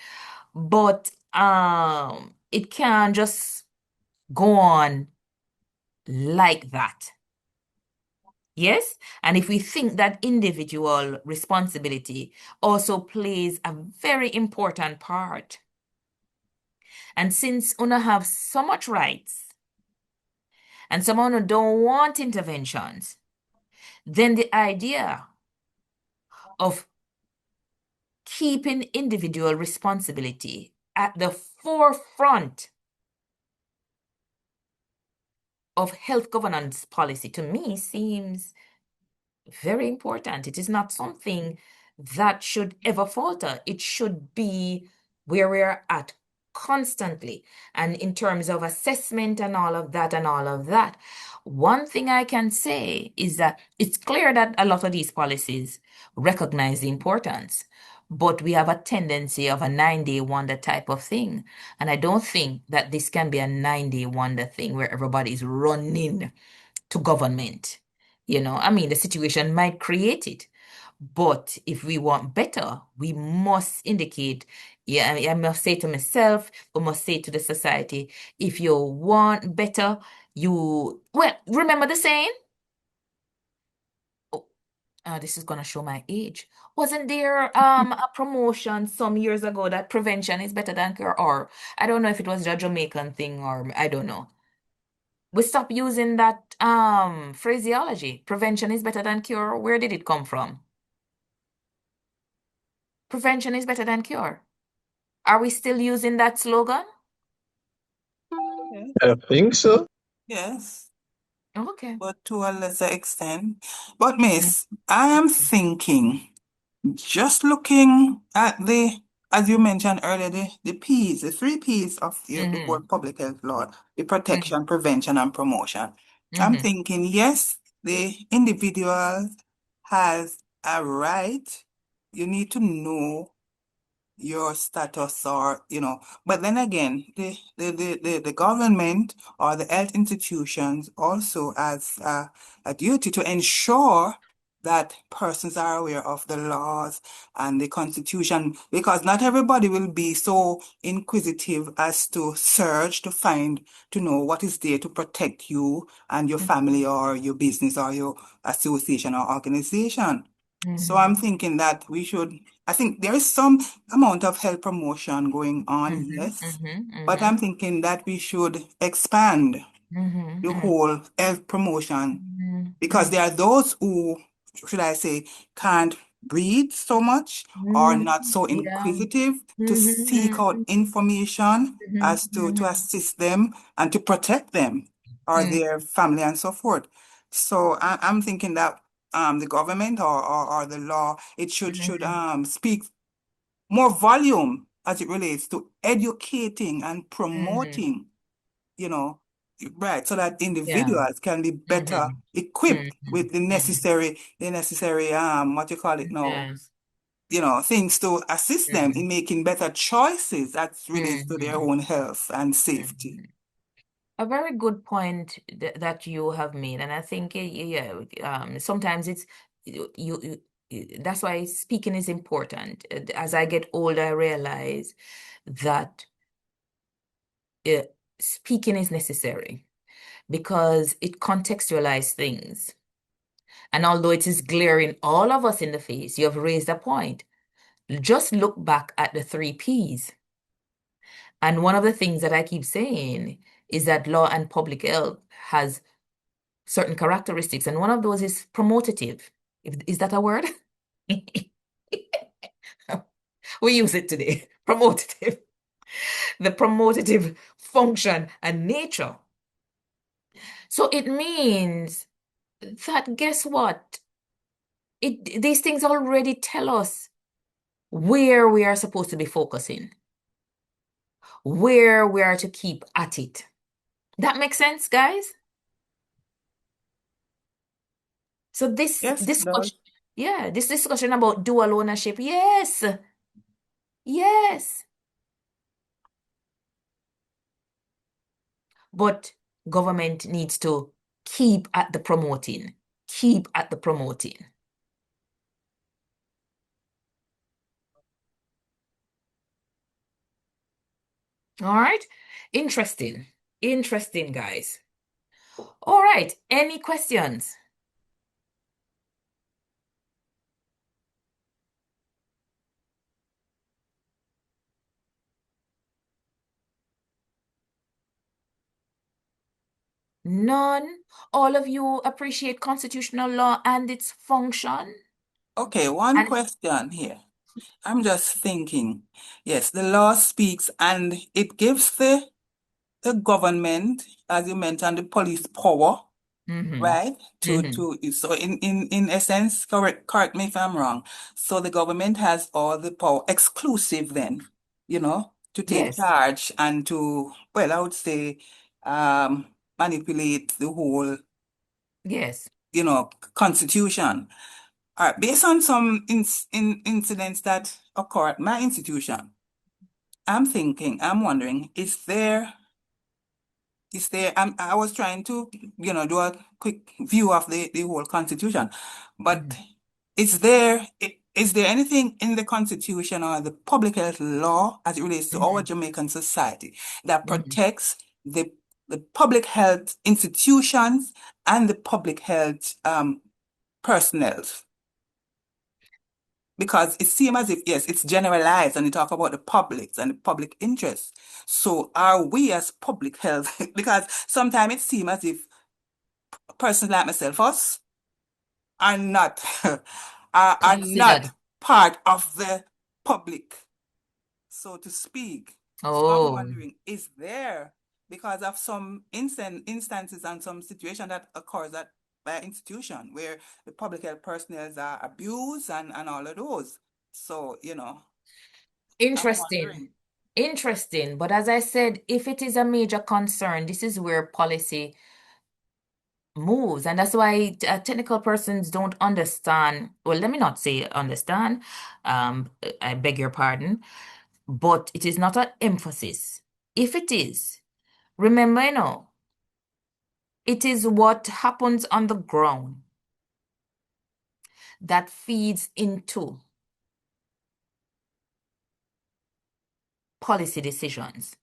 but it can't just go on like that. Yes? And if we think that individual responsibility also plays a very important part, and since una have so much rights, and someone who don't want interventions, then the idea of keeping individual responsibility at the forefront of health governance policy to me seems very important. It is not something that should ever falter. It should be where we're at constantly. And in terms of assessment and all of that, one thing I can say is that it's clear that a lot of these policies recognize the importance, but we have a tendency of a 9-day wonder type of thing. And I don't think that this can be a 9-day wonder thing where everybody's running to government. I mean, the situation might create it. But if we want better, we must indicate, yeah, I must say to myself, we must say to the society, if you want better, remember the saying? Oh, this is gonna show my age. Wasn't there a promotion some years ago that prevention is better than cure? Or I don't know if it was a Jamaican thing or I don't know. We stop using that phraseology. Prevention is better than cure. Where did it come from? Prevention is better than cure. Are we still using that slogan? I think so. Yes, Okay. but to a lesser extent. But Miss, I am thinking, just looking at as you mentioned earlier, the P's, the 3 P's of the whole public health law, the protection, prevention, and promotion. I'm thinking, yes, the individual has a right. You need to know your status but then again, the government or the health institutions also has a duty to ensure that persons are aware of the laws and the constitution, because not everybody will be so inquisitive as to search to know what is there to protect you and your family or your business or your association or organization. So I'm thinking that I think there is some amount of health promotion going on, yes, but I'm thinking that we should expand the whole health promotion, because there are those who, should I say, can't read so much or not so Yeah. inquisitive to seek out information as to assist them and to protect them or their family and so forth. So I'm thinking that the government or the law, it should speak more volume as it relates to educating and promoting, right, so that Yeah. individuals can be better equipped with the necessary what you call it now, Yes. things to assist them in making better choices that relates to their own health and safety. A very good point that you have made, and I think sometimes it's that's why speaking is important. As I get older, I realize that speaking is necessary because it contextualizes things. And although it is glaring all of us in the face, you have raised a point. Just look back at the 3 Ps. And one of the things that I keep saying is that law and public health has certain characteristics, and one of those is promotative. Is that a word? We use it today. Promotative. The promotative function and nature. So it means that, guess what? These things already tell us where we are supposed to be focusing, where we are to keep at it. That makes sense, guys? So this Yes, it does. discussion, this discussion about dual ownership, yes. but government needs to keep at the promoting, keep at the promoting. All right, interesting, guys. All right, any questions? None? All of you appreciate constitutional law and its function? Okay, one And question here. I'm just thinking, yes, the law speaks and it gives the government, as you mentioned, the police power, right? So in essence, correct me if I'm wrong. So the government has all the power exclusive then, to take Yes, charge and to, well, I would say, manipulate the whole, yes. constitution. All right, based on some incidents that occur at my institution, I'm wondering, I was trying to, do a quick view of the whole constitution, but is there anything in the constitution or the public health law as it relates to our Jamaican society that protects the public health institutions and the public health personnel? Because it seems as if, yes, it's generalized and you talk about the public and the public interest. So are we as public health, because sometimes it seems as if persons like myself, us, are not are not Considered. part of the public, so to speak. So I'm Oh, wondering, is there, because of some instances and some situation that occurs at by institution where the public health personnel are abused and all of those. So, I'm interesting. wondering. Interesting. But as I said, if it is a major concern, this is where policy moves. And that's why technical persons don't understand. Well, let me not say understand. I beg your pardon. But it is not an emphasis. If it is, remember, it is what happens on the ground that feeds into policy decisions.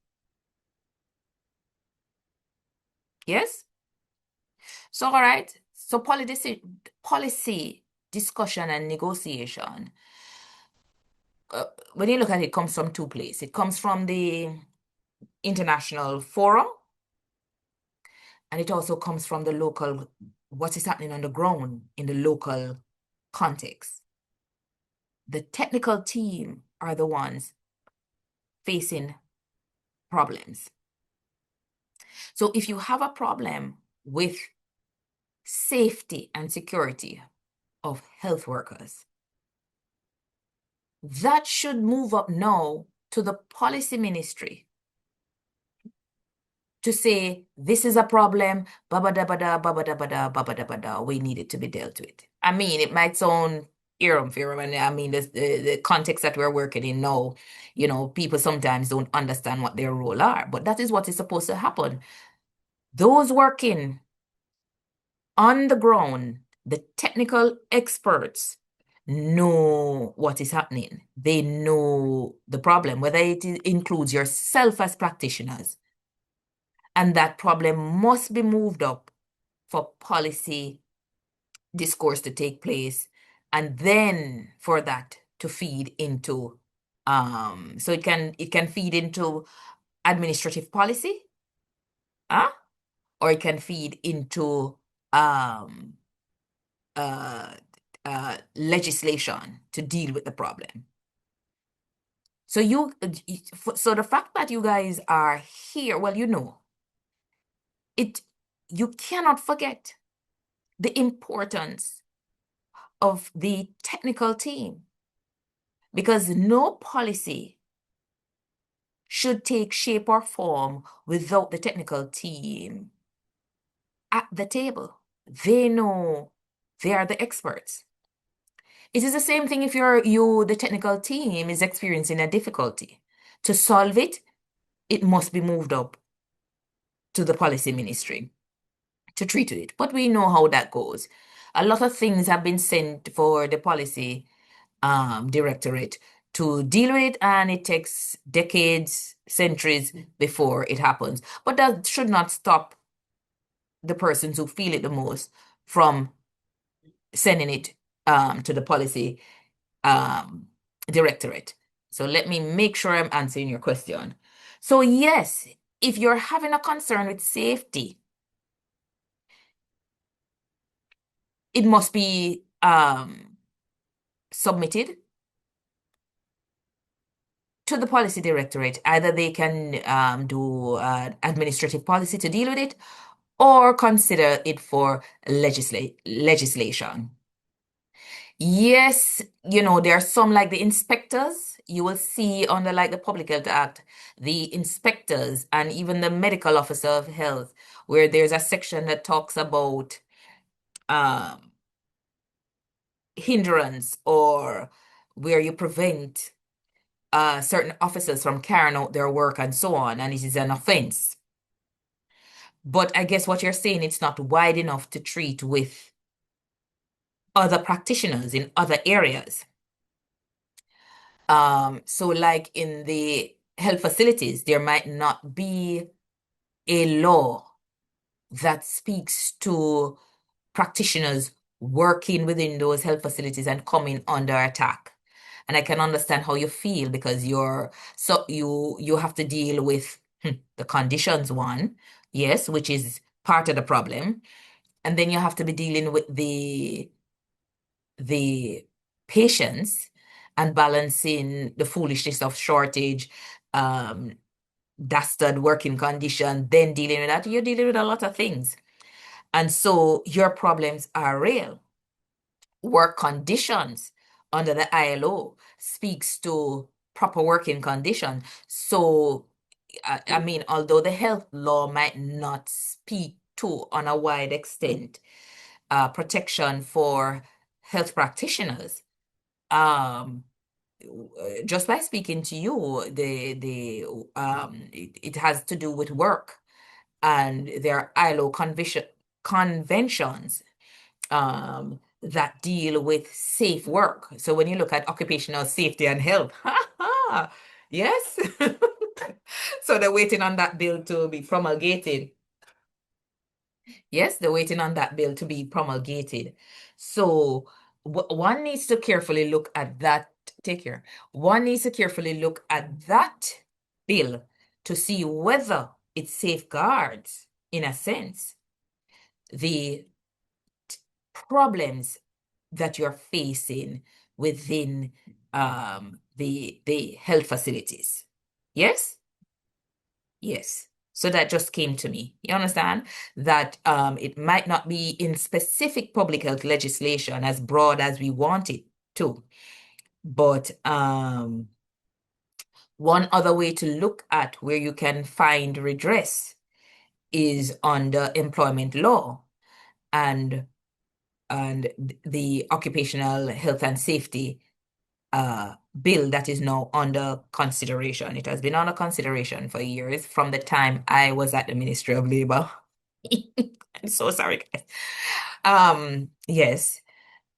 Yes? So, all right. So, policy discussion and negotiation, when you look at it, comes from two places. It comes from the international forum, and it also comes from the local, what is happening on the ground in the local context. The technical team are the ones facing problems. So if you have a problem with safety and security of health workers, that should move up now to the policy ministry to say, this is a problem, babada, babada, babada, we need it to be dealt with. I mean, it might sound and I mean, the context that we're working in now, people sometimes don't understand what their role are, but that is what is supposed to happen. Those working on the ground, the technical experts know what is happening. They know the problem, whether it includes yourself as practitioners. And that problem must be moved up for policy discourse to take place, and then for that to feed into, so it can feed into administrative policy, or it can feed into legislation to deal with the problem. So so the fact that you guys are here, well, you cannot forget the importance of the technical team, because no policy should take shape or form without the technical team at the table. They know, they are the experts. It is the same thing if the technical team is experiencing a difficulty. To solve it, it must be moved up to the policy ministry to treat it. But we know how that goes. A lot of things have been sent for the policy directorate to deal with it, and it takes decades, centuries before it happens. But that should not stop the persons who feel it the most from sending it to the policy directorate. So let me make sure I'm answering your question. So yes, if you're having a concern with safety, it must be submitted to the policy directorate. Either they can do administrative policy to deal with it, or consider it for legislation. Yes, there are some like the inspectors. You will see under like the Public Health Act, the inspectors and even the medical officer of health, where there's a section that talks about hindrance, or where you prevent certain officers from carrying out their work and so on, and it is an offense. But I guess what you're saying, it's not wide enough to treat with other practitioners in other areas. So like in the health facilities, there might not be a law that speaks to practitioners working within those health facilities and coming under attack. And I can understand how you feel, because you have to deal with the conditions one, yes, which is part of the problem. And then you have to be dealing with the patients and balancing the foolishness of shortage, dastard working condition, then dealing with that. You're dealing with a lot of things. And so your problems are real. Work conditions under the ILO speaks to proper working conditions. So, I mean, although the health law might not speak to, on a wide extent, protection for health practitioners, just by speaking to you, it has to do with work, and there are ILO conventions that deal with safe work. So when you look at occupational safety and health, yes. So they're waiting on that bill to be promulgated. Yes, they're waiting on that bill to be promulgated. So one needs to carefully look at that. Take care. One needs to carefully look at that bill to see whether it safeguards, in a sense, the problems that you're facing within the health facilities. Yes? Yes. So that just came to me. You understand? That it might not be in specific public health legislation as broad as we want it to. But one other way to look at where you can find redress is under employment law and the occupational health and safety bill that is now under consideration. It has been under consideration for years, from the time I was at the Ministry of Labor. I'm so sorry, guys. Yes.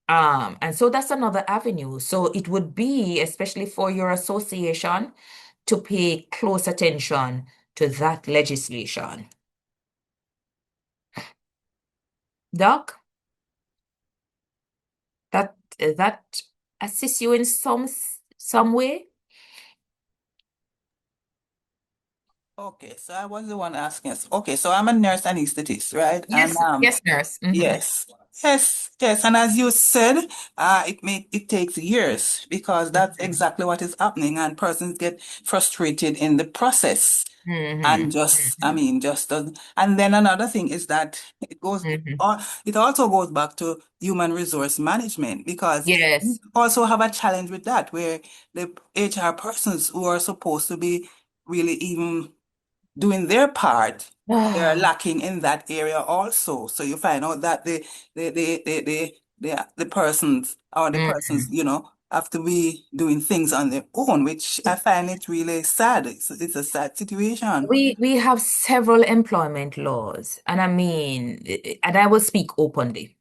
And so that's another avenue. So it would be, especially for your association, to pay close attention to that legislation. Doc, that assists you in some way? Okay, so I was the one asking us. Okay, so I'm a nurse anesthetist, right? Yes, And yes, nurse. yes, yes. And as you said, it takes years, because that's exactly what is happening, and persons get frustrated in the process. And just, I mean, just doesn't. And then another thing is that it also goes back to human resource management, because we Yes. also have a challenge with that, where the HR persons who are supposed to be really even doing their part, they're lacking in that area also. So you find out that the persons, or the persons, have to be doing things on their own, which I find it really sad. It's a sad situation. We have several employment laws, and I mean, and I will speak openly.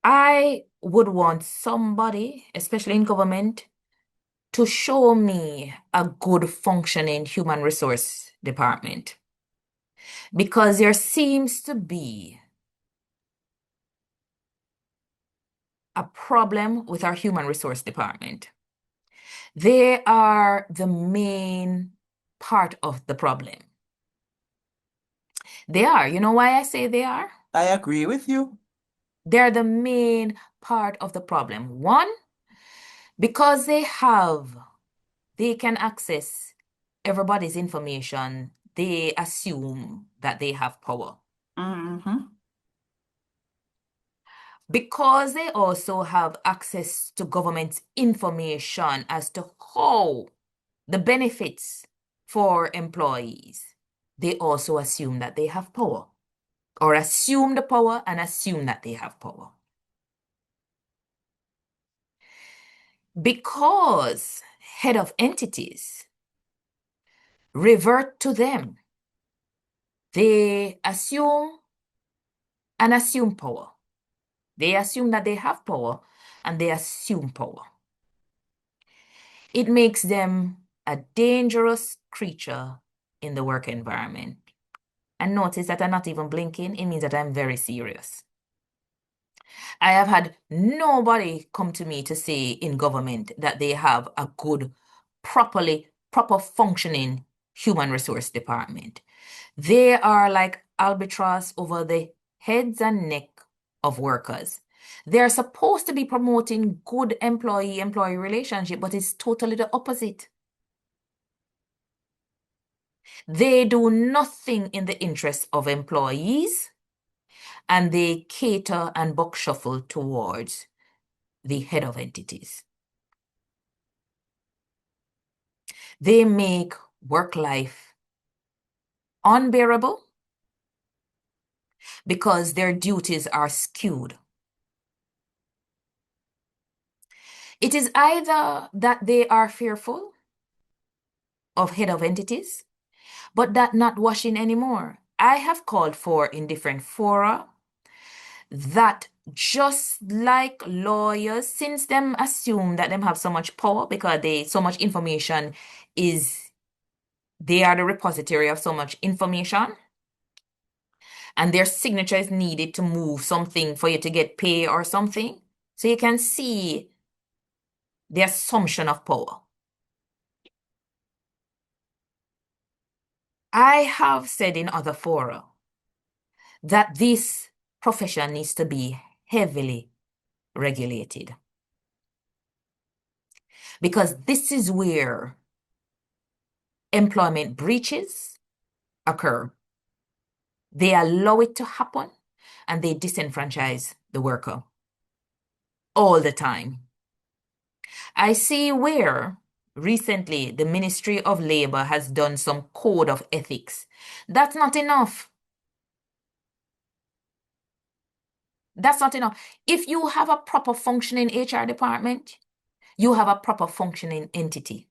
I would want somebody, especially in government, to show me a good functioning human resource department. Because there seems to be a problem with our human resource department. They are the main part of the problem. They are. You know why I say they are? I agree with you. They're the main part of the problem. One, because they can access everybody's information, they assume that they have power. Mm-hmm. Because they also have access to government information as to how the benefits for employees, they also assume that they have power, or assume the power and assume that they have power. Because head of entities revert to them, they assume power. They assume that they have power and they assume power. It makes them a dangerous creature in the work environment. And notice that I'm not even blinking. It means that I'm very serious. I have had nobody come to me to say in government that they have a good, proper functioning human resource department. They are like albatross over the heads and neck of workers. They're supposed to be promoting good employee-employee relationship, but it's totally the opposite. They do nothing in the interest of employees, and they cater and buck shuffle towards the head of entities. They make work life unbearable because their duties are skewed. It is either that they are fearful of head of entities, but that not washing anymore. I have called for in different fora that just like lawyers, since them assume that them have so much power because so much information they are the repository of so much information, and their signature is needed to move something for you to get pay or something. So you can see the assumption of power. I have said in other fora that this profession needs to be heavily regulated, because this is where employment breaches occur. They allow it to happen and they disenfranchise the worker all the time. I see where recently the Ministry of Labor has done some code of ethics. That's not enough. That's not enough. If you have a proper functioning HR department, you have a proper functioning entity.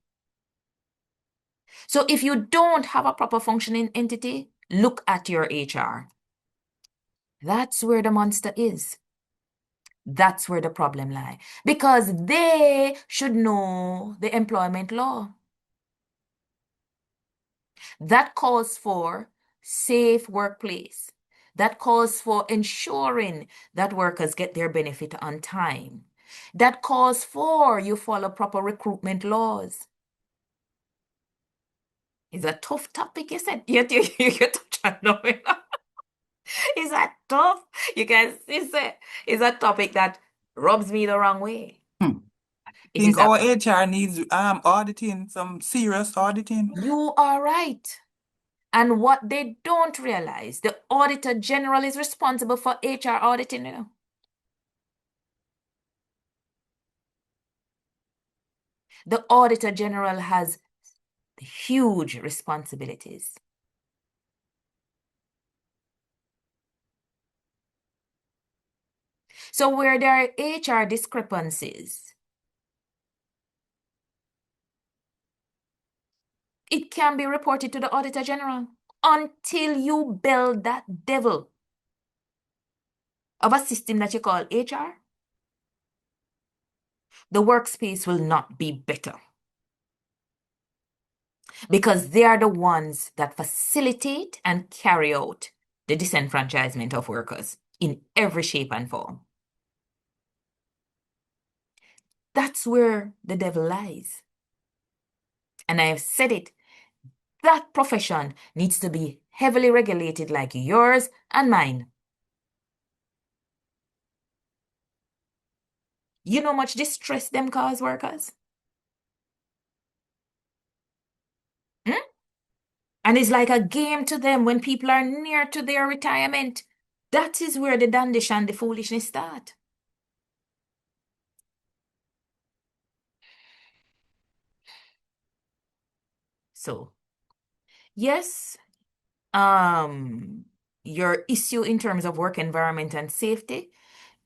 So if you don't have a proper functioning entity, look at your HR. That's where the monster is. That's where the problem lies. Because they should know the employment law. That calls for safe workplace. That calls for ensuring that workers get their benefit on time. That calls for you follow proper recruitment laws. It's a tough topic, you said. You touch on it. It's a tough. You can see, it's a topic that rubs me the wrong way. It Think is a, our HR needs auditing, some serious auditing. you are right. And what they don't realize, the Auditor General is responsible for HR auditing, you know. The Auditor General has huge responsibilities. So where there are HR discrepancies, it can be reported to the Auditor General until you build that devil of a system that you call HR. The workspace will not be better because they are the ones that facilitate and carry out the disenfranchisement of workers in every shape and form. That's where the devil lies. And I have said it, that profession needs to be heavily regulated like yours and mine. You know how much distress them cause workers? And it's like a game to them when people are near to their retirement. That is where the dandish and the foolishness start. So, yes, your issue in terms of work environment and safety,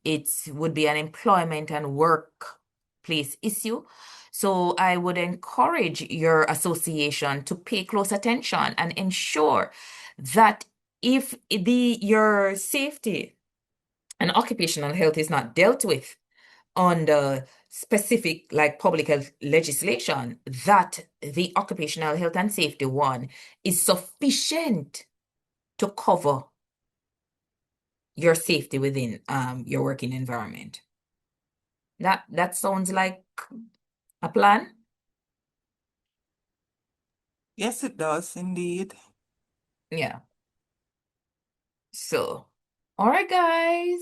it would be an employment and workplace issue. So I would encourage your association to pay close attention and ensure that if your safety and occupational health is not dealt with under specific like public health legislation, that the occupational health and safety one is sufficient to cover your safety within your working environment. That sounds like a plan? Yes, it does indeed. Yeah. So, all right, guys.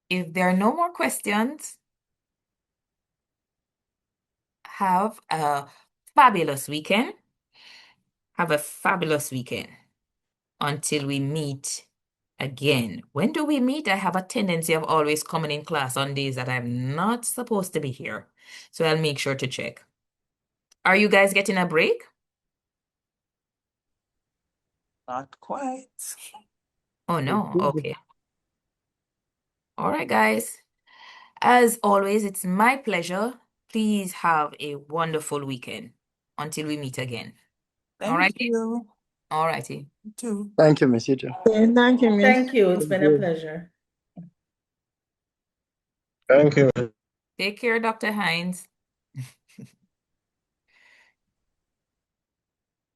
If there are no more questions, have a fabulous weekend. Have a fabulous weekend until we meet again. When do we meet? I have a tendency of always coming in class on days that I'm not supposed to be here. So I'll make sure to check. Are you guys getting a break? Not quite. Oh, no. Okay. All right, guys. As always, it's my pleasure. Please have a wonderful weekend until we meet again. All Thank righty? you. All righty. You too. Thank you, Miss Ito. Thank you, Miss. Thank you. It's Thank been a you. pleasure. Thank you. Take care, Dr. Hines.